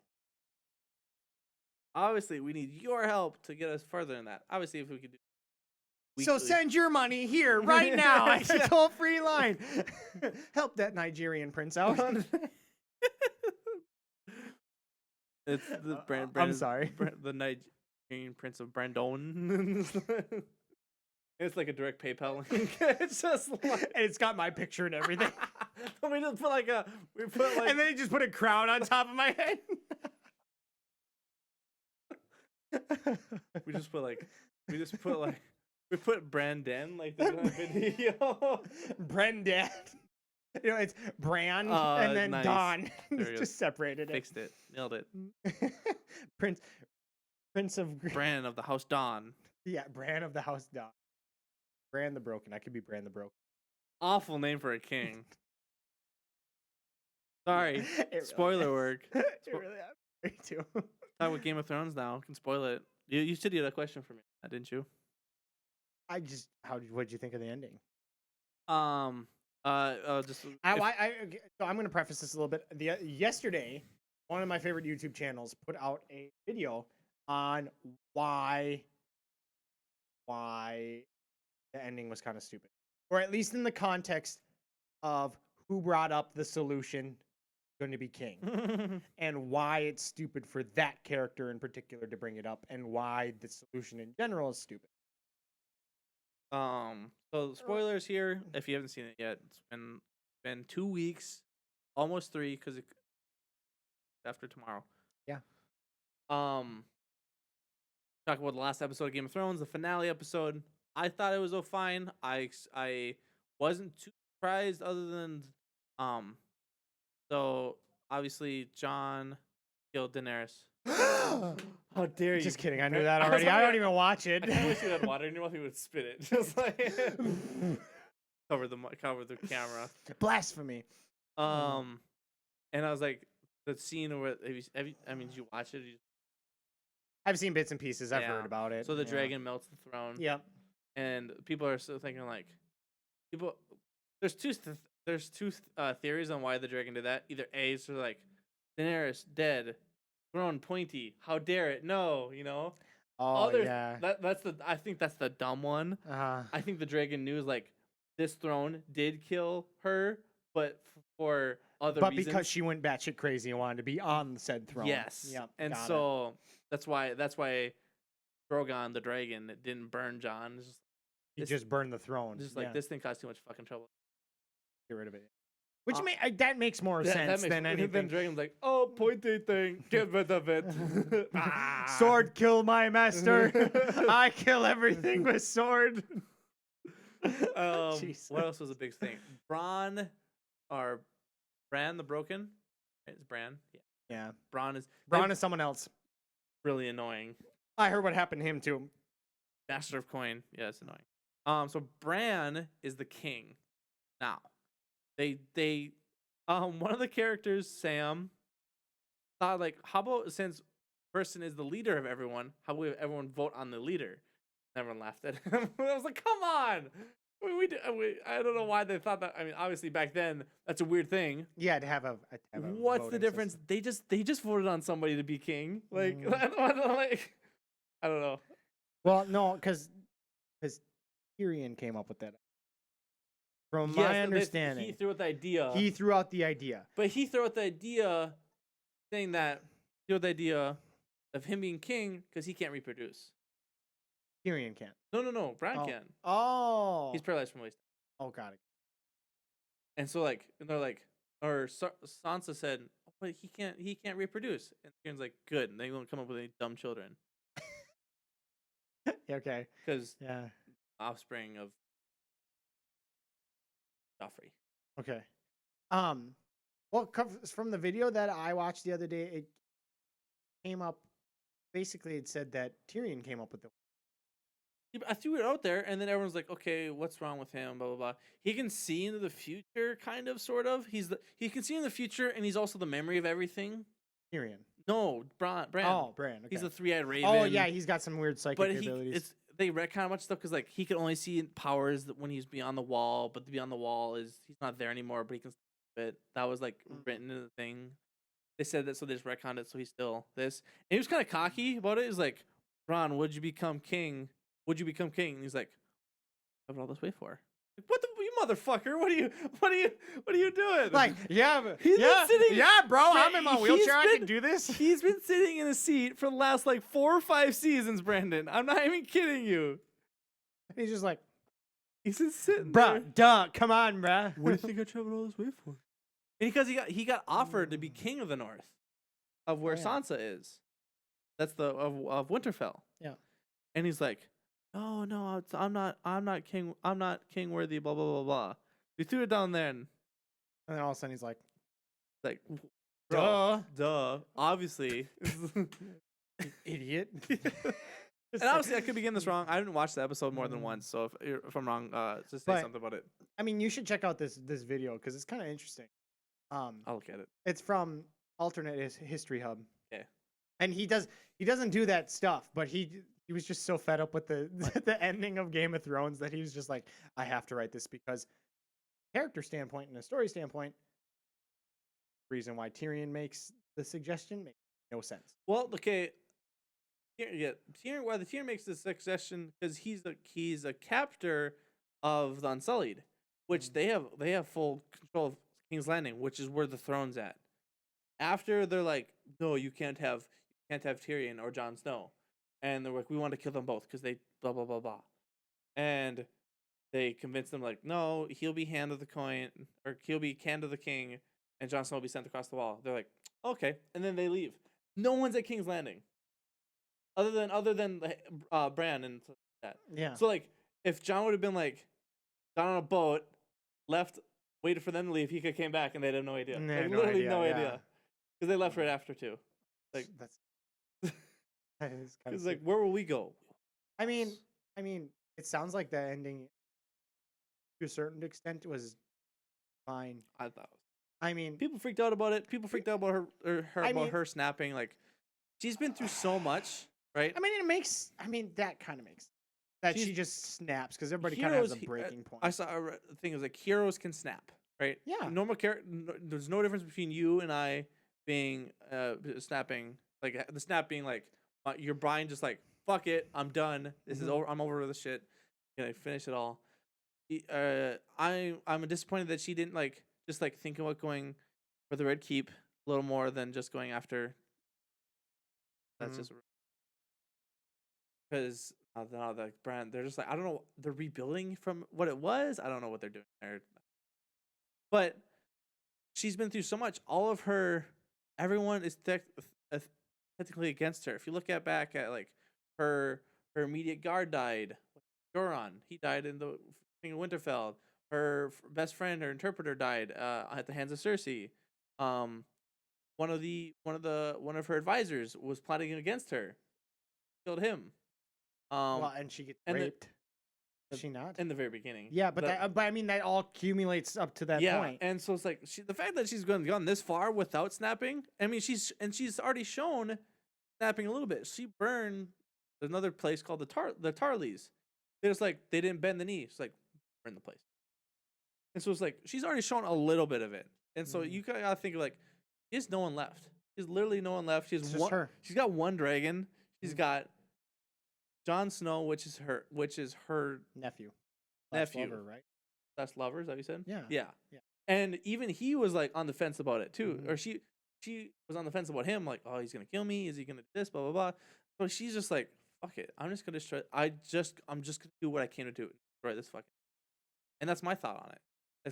[SPEAKER 1] Obviously, we need your help to get us further than that. Obviously, if we could do.
[SPEAKER 2] so
[SPEAKER 1] weekly-
[SPEAKER 2] send your money here right now. It's a toll-free line. Help that Nigerian prince out.
[SPEAKER 1] It's the
[SPEAKER 2] I'm sorry.
[SPEAKER 1] the Nigerian Prince of Brandon. It's like a direct PayPal link. It's just like,
[SPEAKER 2] And it's got my picture and everything.
[SPEAKER 1] we just put
[SPEAKER 2] And then he just put a crown on top of my head.
[SPEAKER 1] we just put like We put Brandon like this in a video.
[SPEAKER 2] Brendan. You know, it's Bran and then
[SPEAKER 1] Nice.
[SPEAKER 2] Don.
[SPEAKER 1] There we go.
[SPEAKER 2] Just separated it.
[SPEAKER 1] Fixed it. Nailed it.
[SPEAKER 2] Prince of
[SPEAKER 1] Bran of the House Dawn.
[SPEAKER 2] Yeah, Bran of the House Don. Bran the Broken. I could be Bran the Broken.
[SPEAKER 1] Awful name for a king. Sorry.
[SPEAKER 2] Really
[SPEAKER 1] Spoiler work.
[SPEAKER 2] it really happened too.
[SPEAKER 1] Talk with Game of Thrones now. Can spoil it. You said you had a question for me, didn't you?
[SPEAKER 2] What'd you think of the ending?
[SPEAKER 1] Just
[SPEAKER 2] So I'm going to preface this a little bit. Yesterday, one of my favorite YouTube channels put out a video on why the ending was kind of stupid, or at least in the context of who brought up the solution going to be king, and why it's stupid for that character in particular to bring it up, and why the solution in general is stupid.
[SPEAKER 1] So spoilers here if you haven't seen it yet. It's been 2 weeks, almost 3, because after tomorrow.
[SPEAKER 2] Yeah.
[SPEAKER 1] Talk about the last episode of Game of Thrones, the finale episode. I thought it was fine. I wasn't too surprised, other than so obviously Jon killed Daenerys. How dare you?
[SPEAKER 2] Just kidding. I knew that already. I don't even watch it.
[SPEAKER 1] I wish you had water in your mouth. You would spit it. Just like cover the camera.
[SPEAKER 2] Blasphemy.
[SPEAKER 1] And I was like, the scene where did you watch it?
[SPEAKER 2] I've seen bits and pieces. I've heard about it.
[SPEAKER 1] So the dragon melts the throne.
[SPEAKER 2] Yep.
[SPEAKER 1] And people are still thinking like, There's two theories on why the dragon did that. Either A, so like, Daenerys dead, throne pointy. How dare it? No, you know.
[SPEAKER 2] Oh yeah.
[SPEAKER 1] I think that's the dumb one.
[SPEAKER 2] Uh-huh.
[SPEAKER 1] I think the dragon knew like this throne did kill her, but for other reasons.
[SPEAKER 2] Because she went batshit crazy and wanted to be on the said throne.
[SPEAKER 1] Yes.
[SPEAKER 2] Yep.
[SPEAKER 1] And so that's why Drogon the dragon didn't burn Jon.
[SPEAKER 2] He just burned the throne.
[SPEAKER 1] Just like this thing caused too much fucking trouble.
[SPEAKER 2] Get rid of it. Which that makes more sense than anything.
[SPEAKER 1] Then Dragon's like, oh, pointy thing, get rid of it.
[SPEAKER 2] Sword kill my master. I kill everything with sword.
[SPEAKER 1] What else was a big thing? Bran the Broken. It's Bran.
[SPEAKER 2] Yeah.
[SPEAKER 1] Bran is
[SPEAKER 2] someone else.
[SPEAKER 1] Really annoying.
[SPEAKER 2] I heard what happened to him too.
[SPEAKER 1] Master of Coin. Yeah, it's annoying. So Bran is the king. Now, they one of the characters, Sam, thought like, how about since person is the leader of everyone, how about everyone vote on the leader? Everyone laughed at him. I was like, come on. I don't know why they thought that. I mean, obviously back then that's a weird thing.
[SPEAKER 2] Yeah, to have a
[SPEAKER 1] what's the difference? System. They just voted on somebody to be king. Like, like I don't know.
[SPEAKER 2] Well, no, because Tyrion came up with that. From my understanding,
[SPEAKER 1] he threw out the idea.
[SPEAKER 2] He threw out the idea.
[SPEAKER 1] But he threw out the idea, saying that he threw out the idea of him being king because he can't reproduce.
[SPEAKER 2] Tyrion can't.
[SPEAKER 1] No. Bran can.
[SPEAKER 2] Oh.
[SPEAKER 1] He's paralyzed from waist.
[SPEAKER 2] Oh, got it.
[SPEAKER 1] And so they're like, or Sansa said, oh, but he can't reproduce. And Tyrion's like, good. And they won't come up with any dumb children.
[SPEAKER 2] Okay.
[SPEAKER 1] Because offspring of Joffrey.
[SPEAKER 2] Okay. Well, from the video that I watched the other day, it came up. Basically, it said that Tyrion came up with it.
[SPEAKER 1] I threw it out there, and then everyone's like, "Okay, what's wrong with him?" Blah blah blah. He can see into the future, kind of, sort of. He can see in the future, and he's also the memory of everything.
[SPEAKER 2] Tyrion.
[SPEAKER 1] No, Bran.
[SPEAKER 2] Oh, Bran. Okay.
[SPEAKER 1] He's the three-eyed raven.
[SPEAKER 2] Oh yeah, he's got some weird psychic abilities.
[SPEAKER 1] They retcon a bunch of stuff because like he can only see powers when he's beyond the wall, but the beyond the wall is he's not there anymore, but he can stop it. That was like written in the thing. They said that, so they just retconned it, so he's still this. And he was kind of cocky about it. He's like, Bran, would you become king? Would you become king? And he's like, what all this wait for? Like, what the you motherfucker? What are you doing?
[SPEAKER 2] Like, yeah, bro, I'm in my wheelchair. I can do this.
[SPEAKER 1] He's been sitting in a seat for the last like 4 or 5 seasons, Brandon. I'm not even kidding you.
[SPEAKER 2] He's just like,
[SPEAKER 1] he's just sitting
[SPEAKER 2] there. Duh, come on, bruh.
[SPEAKER 1] What do you think I traveled all this way for? And because he got offered to be king of the North, of where Sansa is. That's of Winterfell.
[SPEAKER 2] Yeah.
[SPEAKER 1] And he's like, no, no, I'm not king. I'm not king worthy. Blah blah blah blah. We threw it down there, and
[SPEAKER 2] And then all of a sudden he's like,
[SPEAKER 1] like, bro,
[SPEAKER 2] duh,
[SPEAKER 1] duh, obviously.
[SPEAKER 2] you idiot.
[SPEAKER 1] And obviously, I could be getting this wrong. I didn't watch the episode more than once, so if I'm wrong, just say
[SPEAKER 2] But
[SPEAKER 1] something about it.
[SPEAKER 2] I mean, you should check out this video because it's kind of interesting.
[SPEAKER 1] I'll look at it.
[SPEAKER 2] It's from Alternate History Hub.
[SPEAKER 1] Okay.
[SPEAKER 2] And he doesn't do that stuff, but he was just so fed up with the the ending of Game of Thrones that he was just like, I have to write this because character standpoint and a story standpoint, reason why Tyrion makes the suggestion makes no sense.
[SPEAKER 1] Well, okay. Tyrion. Why the Tyrion makes this suggestion because he's a captor of the Unsullied, which they have full control of King's Landing, which is where the throne's at. After they're like, no, you can't have Tyrion or Jon Snow, and they're like, we want to kill them both because they blah blah blah blah, and they convince them like, no, he'll be hand of the coin or he'll be hand of the king, and Jon Snow will be sent across the wall. They're like, okay, and then they leave. No one's at King's Landing, other than Bran and that.
[SPEAKER 2] Yeah.
[SPEAKER 1] So like, if Jon would have been like, got on a boat, left, waited for them to leave, he could have came back and they'd have no idea.
[SPEAKER 2] They
[SPEAKER 1] Like,
[SPEAKER 2] had
[SPEAKER 1] literally no
[SPEAKER 2] yeah.
[SPEAKER 1] idea. Because they left right after too. Like
[SPEAKER 2] that's that is kind
[SPEAKER 1] it's
[SPEAKER 2] of
[SPEAKER 1] like, where will we go?
[SPEAKER 2] I mean, it sounds like the ending to a certain extent was fine.
[SPEAKER 1] I thought
[SPEAKER 2] I mean,
[SPEAKER 1] people freaked out about it. People freaked out about
[SPEAKER 2] mean-
[SPEAKER 1] her snapping. Like she's been through so much, right?
[SPEAKER 2] that kind of makes that she
[SPEAKER 1] She's-
[SPEAKER 2] just snaps because everybody kind of has a
[SPEAKER 1] Heroes-
[SPEAKER 2] breaking point.
[SPEAKER 1] I saw a thing. It was like heroes can snap, right?
[SPEAKER 2] Yeah.
[SPEAKER 1] Normal character. There's no difference between you and I being snapping. Like the snap being like your brain just like fuck it, I'm done. This is over. I'm over with this shit. Gonna finish it all. I'm disappointed that she didn't just think about going for the Red Keep a little more than just going after. That's just because now the brand they're just like I don't know, they're rebuilding from what it was. I don't know what they're doing there, but she's been through so much. All of everyone is technically against her. If you look back at like her immediate guard died. Euron, he died in the thing of Winterfell. Her best friend, her interpreter, died at the hands of Cersei. One of her advisors was plotting against her, killed him.
[SPEAKER 2] Well, and she gets raped. Is she not?
[SPEAKER 1] In the very beginning.
[SPEAKER 2] Yeah, but I mean that all accumulates up to that point.
[SPEAKER 1] And so it's like the fact that she's gone this far without snapping. I mean, she's already shown snapping a little bit. She burned. There's another place called the Tarleys. They're just like they didn't bend the knee. It's like burn the place. And so it's like she's already shown a little bit of it. And so you gotta think like, there's no one left. There's literally no one left. She's
[SPEAKER 2] her.
[SPEAKER 1] She's got one dragon. She's got Jon Snow, which is her
[SPEAKER 2] nephew.
[SPEAKER 1] Lover,
[SPEAKER 2] right?
[SPEAKER 1] That's lover, is that what you said?
[SPEAKER 2] Yeah.
[SPEAKER 1] Yeah. And even he was like on the fence about it too. Or she was on the fence about him, like, oh, he's gonna kill me. Is he gonna do this? Blah blah blah. So she's just like, fuck it. I'm just gonna destroy. I'm just gonna do what I came to do. Destroy this fucking. And that's my thought on it.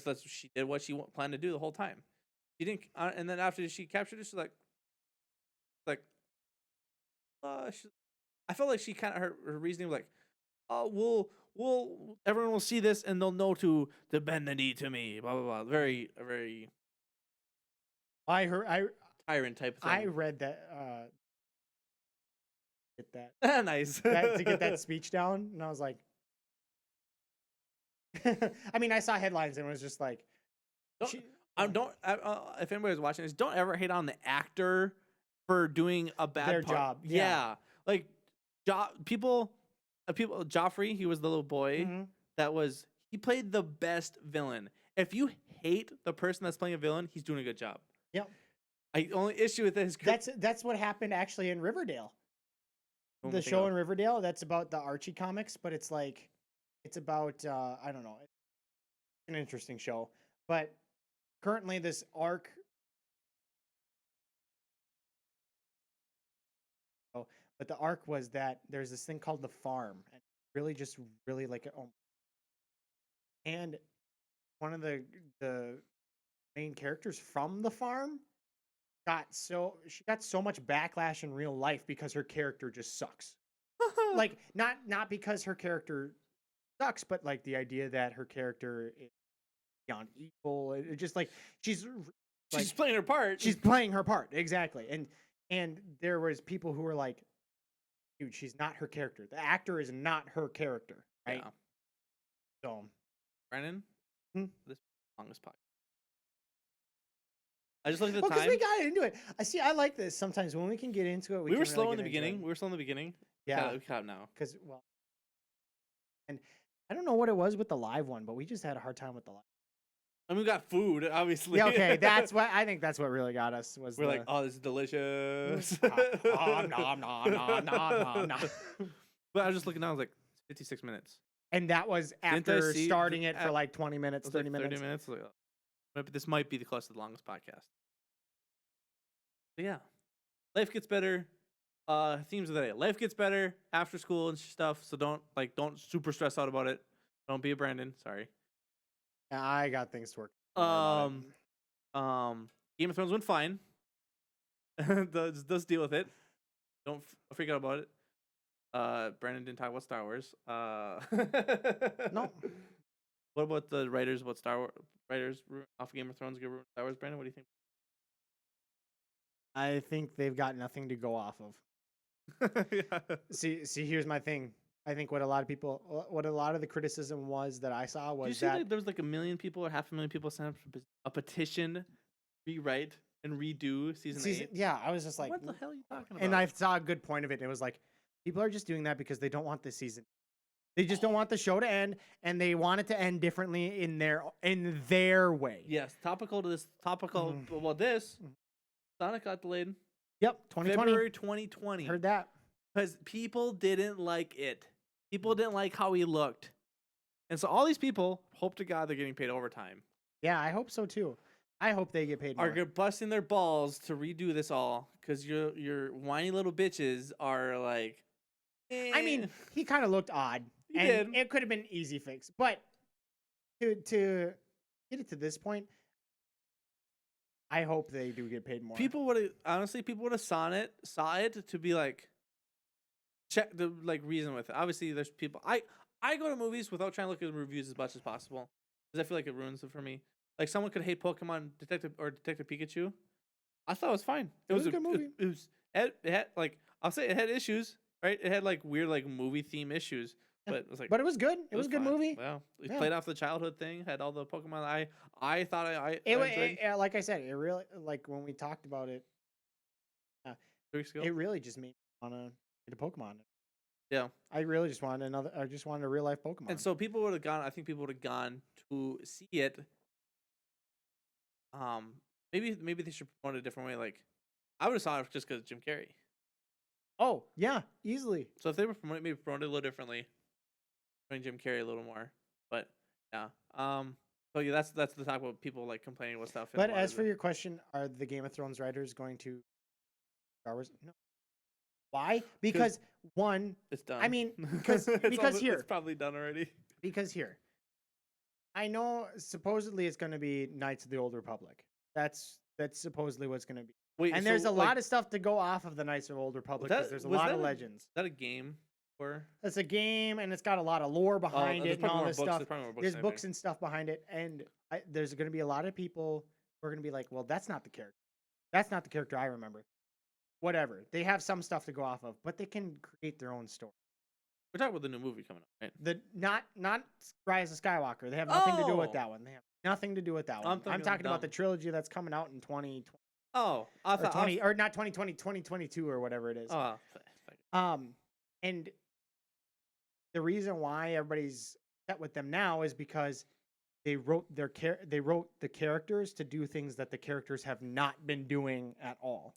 [SPEAKER 1] That's she did what she planned to do the whole time. She didn't. And then after she captured it, she's like. I felt like she kind of her reasoning was like, oh, everyone will see this and they'll know to bend the knee to me. Blah blah blah. Very tyrant type of thing.
[SPEAKER 2] I read that. Get that.
[SPEAKER 1] Nice.
[SPEAKER 2] To get that speech down, and I was like, I mean, I saw headlines and it was just like,
[SPEAKER 1] if anybody's watching this, don't ever hate on the actor for doing a bad
[SPEAKER 2] their job.
[SPEAKER 1] Yeah. Like people, Joffrey, he was the little boy he played the best villain. If you hate the person that's playing a villain, he's doing a good job.
[SPEAKER 2] Yep.
[SPEAKER 1] The only issue with this,
[SPEAKER 2] that's what happened actually in Riverdale. The show in Riverdale, that's about the Archie comics, but it's about I don't know. It's an interesting show, but currently this arc. But the arc was that there's this thing called the farm, and really like it. And one of the main characters from the farm got so much backlash in real life because her character just sucks. like not because her character sucks, but like the idea that her character is beyond evil. It just like she's like
[SPEAKER 1] She's playing her part.
[SPEAKER 2] she's playing her part exactly, and there was people who were like, dude, she's not her character. The actor is not her character, right?
[SPEAKER 1] Yeah.
[SPEAKER 2] So,
[SPEAKER 1] Brennan,
[SPEAKER 2] Hmm?
[SPEAKER 1] this longest podcast. I just looked at the
[SPEAKER 2] well, because
[SPEAKER 1] time.
[SPEAKER 2] we got into it. I see. I like this sometimes when we can get into it.
[SPEAKER 1] We
[SPEAKER 2] can
[SPEAKER 1] were
[SPEAKER 2] really
[SPEAKER 1] slow
[SPEAKER 2] get
[SPEAKER 1] in the
[SPEAKER 2] into
[SPEAKER 1] beginning.
[SPEAKER 2] it.
[SPEAKER 1] We were slow in the beginning.
[SPEAKER 2] Yeah,
[SPEAKER 1] We caught up now.
[SPEAKER 2] because well, and I don't know what it was with the live one, but we just had a hard time with the live.
[SPEAKER 1] And we got food, obviously.
[SPEAKER 2] Yeah, okay, that's what I think. That's what really got us was
[SPEAKER 1] We're like, oh, this is delicious.
[SPEAKER 2] nom, nom, nom, nom, nom, nom, nom.
[SPEAKER 1] But I was just looking down. I was like, 56 minutes.
[SPEAKER 2] And that was
[SPEAKER 1] Didn't I
[SPEAKER 2] after
[SPEAKER 1] see
[SPEAKER 2] starting
[SPEAKER 1] the-
[SPEAKER 2] it for like 20 minutes,
[SPEAKER 1] It was
[SPEAKER 2] 30
[SPEAKER 1] like 30
[SPEAKER 2] minutes.
[SPEAKER 1] minutes. Like, this might be the close to the longest podcast. But yeah, life gets better. Themes of the day: life gets better after school and stuff. So don't super stress out about it. Don't be a Brandon. Sorry.
[SPEAKER 2] Yeah, I got things to work. Don't worry about it.
[SPEAKER 1] Game of Thrones went fine. does deal with it. Don't freak out about it. Brandon didn't talk about Star Wars.
[SPEAKER 2] No.
[SPEAKER 1] What about the writers? What Star Wars writers off Game of Thrones get ruined Star Wars? Brandon, what do you think?
[SPEAKER 2] I think they've got nothing to go off of.
[SPEAKER 1] Yeah.
[SPEAKER 2] See, here's my thing. I think what a lot of the criticism was that I saw
[SPEAKER 1] Did you
[SPEAKER 2] was
[SPEAKER 1] see
[SPEAKER 2] that
[SPEAKER 1] there was like 1 million people or 500,000 people signed up for a petition, rewrite and redo season 8?
[SPEAKER 2] yeah, I was just like,
[SPEAKER 1] what the hell are you talking about?
[SPEAKER 2] and I saw a good point of it. And it was like, people are just doing that because they don't want this season. They just don't want the show to end, and they want it to end differently in their way.
[SPEAKER 1] Yes, topical to this. Topical. Well, this Sonic got delayed.
[SPEAKER 2] Yep, 2020.
[SPEAKER 1] February 2020.
[SPEAKER 2] Heard that.
[SPEAKER 1] Because people didn't like it. People didn't like how he looked. And so all these people, hope to God they're getting paid overtime,
[SPEAKER 2] Yeah, I hope so too. I hope they get paid more.
[SPEAKER 1] are busting their balls to redo this all because your whiny little bitches are like.
[SPEAKER 2] I mean, he kind of looked odd,
[SPEAKER 1] He
[SPEAKER 2] and
[SPEAKER 1] did.
[SPEAKER 2] it could have been easy fix. But to get it to this point, I hope they do get paid more.
[SPEAKER 1] People would have honestly, people would have saw it to be like, check the like reason with it. Obviously, there's people. I go to movies without trying to look at the reviews as much as possible because I feel like it ruins it for me. Like someone could hate Pokemon Detective Pikachu. I thought it was fine.
[SPEAKER 2] It was a good movie.
[SPEAKER 1] It had like I'll say it had issues, right? It had like weird like movie theme issues, but it was like.
[SPEAKER 2] But it was good. It was a good
[SPEAKER 1] fine.
[SPEAKER 2] 2
[SPEAKER 1] Well, it
[SPEAKER 2] Yeah.
[SPEAKER 1] played off the childhood thing. Had all the Pokemon. I thought I
[SPEAKER 2] It, like I said, it really like when we talked about it,
[SPEAKER 1] 2 weeks ago.
[SPEAKER 2] it really just made me want to get a Pokemon.
[SPEAKER 1] Yeah.
[SPEAKER 2] I really just wanted I just wanted a real life Pokemon.
[SPEAKER 1] And so people would have gone. I think people would have gone to see it. Maybe they should promote it a different way. Like, I would have saw it just because Jim Carrey.
[SPEAKER 2] oh yeah, easily.
[SPEAKER 1] So if they were promoting, maybe promote it a little differently, showing Jim Carrey a little more. But yeah. So yeah, that's the talk about people like complaining about stuff. and
[SPEAKER 2] But
[SPEAKER 1] why
[SPEAKER 2] as for
[SPEAKER 1] the-
[SPEAKER 2] your question, are the Game of Thrones writers going to Star Wars? No. Why? Because one,
[SPEAKER 1] it's done.
[SPEAKER 2] I mean, 'cause- because here-
[SPEAKER 1] it's probably done already.
[SPEAKER 2] because here, I know supposedly it's going to be Knights of the Old Republic. That's supposedly what's going to be.
[SPEAKER 1] Wait,
[SPEAKER 2] And
[SPEAKER 1] so,
[SPEAKER 2] there's a
[SPEAKER 1] like,
[SPEAKER 2] lot of stuff to go off of the Knights of the Old Republic because there's a lot of legends.
[SPEAKER 1] Is that a game or?
[SPEAKER 2] It's a game, and it's got a lot of lore behind
[SPEAKER 1] there's
[SPEAKER 2] it and
[SPEAKER 1] probably
[SPEAKER 2] all
[SPEAKER 1] more
[SPEAKER 2] this
[SPEAKER 1] books.
[SPEAKER 2] stuff.
[SPEAKER 1] There's probably more books.
[SPEAKER 2] There's
[SPEAKER 1] than
[SPEAKER 2] books
[SPEAKER 1] anything.
[SPEAKER 2] and stuff behind it, and there's going to be a lot of people who are going to be like, well, that's not the character. That's not the character I remember. Whatever. They have some stuff to go off of, but they can create their own story.
[SPEAKER 1] We're talking about the new movie coming up, right?
[SPEAKER 2] The not Rise of Skywalker. They have nothing to do with
[SPEAKER 1] Oh.
[SPEAKER 2] that one. They have nothing to do with that one. I'm
[SPEAKER 1] thinking
[SPEAKER 2] talking about the
[SPEAKER 1] dumb.
[SPEAKER 2] trilogy that's coming out in 2020
[SPEAKER 1] Oh, I
[SPEAKER 2] or
[SPEAKER 1] thought.
[SPEAKER 2] 20 or not 2020, 2022 or whatever it is.
[SPEAKER 1] Oh,
[SPEAKER 2] And the reason why everybody's set with them now is because they wrote the characters to do things that the characters have not been doing at all.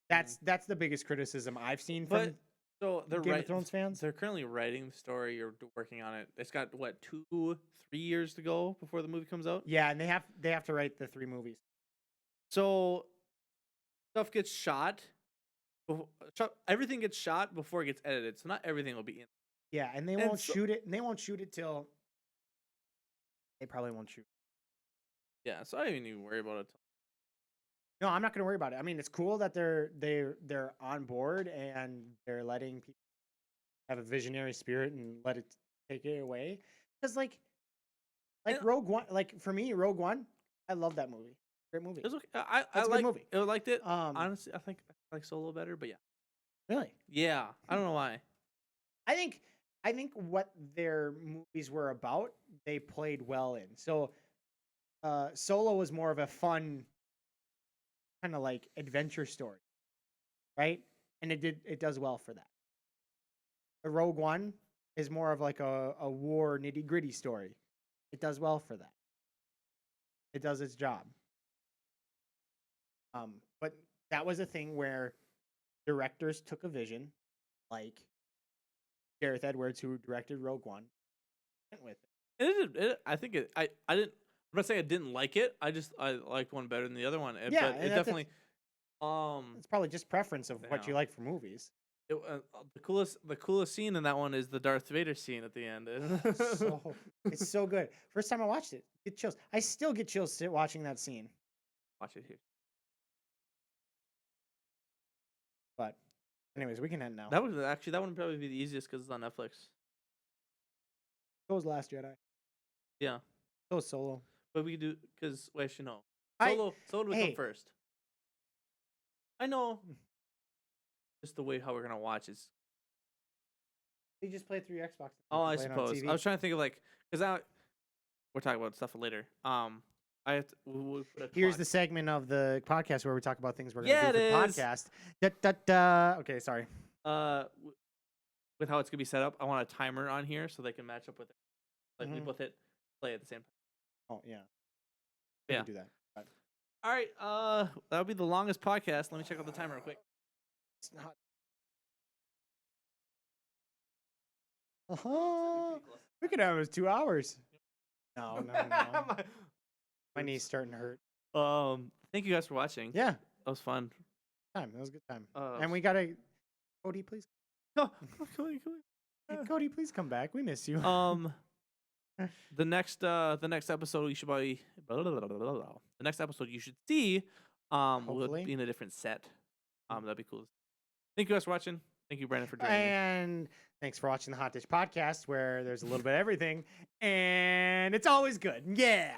[SPEAKER 2] That's the biggest criticism I've seen from
[SPEAKER 1] But so they're
[SPEAKER 2] Game of Thrones fans.
[SPEAKER 1] They're currently writing the story or working on it. It's got what 2-3 years to go before the movie comes out.
[SPEAKER 2] Yeah, and they have to write the 3 movies.
[SPEAKER 1] So stuff gets shot. Everything gets shot before it gets edited. So not everything will be in.
[SPEAKER 2] Yeah, and they
[SPEAKER 1] And
[SPEAKER 2] won't
[SPEAKER 1] so-
[SPEAKER 2] shoot it. And they won't shoot it till they probably won't shoot.
[SPEAKER 1] Yeah, so I didn't even worry about it.
[SPEAKER 2] No, I'm not going to worry about it. I mean, it's cool that they're on board and they're letting people have a visionary spirit and let it take it away. Because
[SPEAKER 1] And
[SPEAKER 2] Rogue One, like for me, Rogue One, I love that movie. Great movie.
[SPEAKER 1] it was okay. I
[SPEAKER 2] That's a good movie.
[SPEAKER 1] liked it.
[SPEAKER 2] Um,
[SPEAKER 1] Honestly, I think I like Solo better, but yeah.
[SPEAKER 2] really,
[SPEAKER 1] Yeah, I don't know why.
[SPEAKER 2] I think what their movies were about, they played well in. So, Solo was more of a fun kind of like adventure story, right? And it does well for that. The Rogue One is more of like a war nitty gritty story. It does well for that. It does its job. But that was a thing where directors took a vision, like Gareth Edwards, who directed Rogue One, went with it.
[SPEAKER 1] I think it. I didn't. I'm not saying I didn't like it. I liked one better than the other one.
[SPEAKER 2] Yeah,
[SPEAKER 1] But
[SPEAKER 2] and
[SPEAKER 1] it definitely.
[SPEAKER 2] it's probably just preference of what
[SPEAKER 1] Yeah.
[SPEAKER 2] you like for movies.
[SPEAKER 1] The coolest scene in that one is the Darth Vader scene at the end.
[SPEAKER 2] So it's so good. First time I watched it, get chills. I still get chills watching that scene.
[SPEAKER 1] Watch it here.
[SPEAKER 2] But, anyways, we can end now.
[SPEAKER 1] That one would probably be the easiest because it's on Netflix.
[SPEAKER 2] So was Last Jedi.
[SPEAKER 1] Yeah,
[SPEAKER 2] So was Solo.
[SPEAKER 1] but we could do because wait, actually no.
[SPEAKER 2] I-
[SPEAKER 1] Solo would
[SPEAKER 2] hey.
[SPEAKER 1] come first. I know. Just the way how we're gonna watch is.
[SPEAKER 2] You just play it through your Xbox.
[SPEAKER 1] Oh, I
[SPEAKER 2] play it on
[SPEAKER 1] suppose.
[SPEAKER 2] TV.
[SPEAKER 1] I was trying to think of like because we're talking about stuff later. I have to, we'll put a
[SPEAKER 2] Here's
[SPEAKER 1] clock.
[SPEAKER 2] the segment of the podcast where we talk about things we're
[SPEAKER 1] Yeah,
[SPEAKER 2] going to do
[SPEAKER 1] it
[SPEAKER 2] for the
[SPEAKER 1] is.
[SPEAKER 2] podcast. Da, da, da. Okay, sorry.
[SPEAKER 1] With how it's gonna be set up, I want a timer on here so they can match up with it. Like we
[SPEAKER 2] Mhm.
[SPEAKER 1] both hit play at the same time.
[SPEAKER 2] Oh, yeah. We
[SPEAKER 1] Yeah.
[SPEAKER 2] can do that. But
[SPEAKER 1] All right. That'll be the longest podcast. Let me check out the timer real quick.
[SPEAKER 2] it's not. Uh-huh. We could have it 2 hours. No, no, no. My knee's starting to hurt.
[SPEAKER 1] Thank you guys for watching.
[SPEAKER 2] Yeah,
[SPEAKER 1] That was fun.
[SPEAKER 2] that was a good time.
[SPEAKER 1] Uh,
[SPEAKER 2] And we got to. Cody, please.
[SPEAKER 1] No, come
[SPEAKER 2] Hey,
[SPEAKER 1] on.
[SPEAKER 2] Cody, please come back. We miss you.
[SPEAKER 1] The next episode you should probably the next episode you should see will
[SPEAKER 2] Hopefully.
[SPEAKER 1] be in a different set. That'd be cool. Thank you guys for watching. Thank you, Brandon, for joining me.
[SPEAKER 2] And thanks for watching the Hot Dish Podcast, where there's a little bit of everything, and it's always good. Yeah.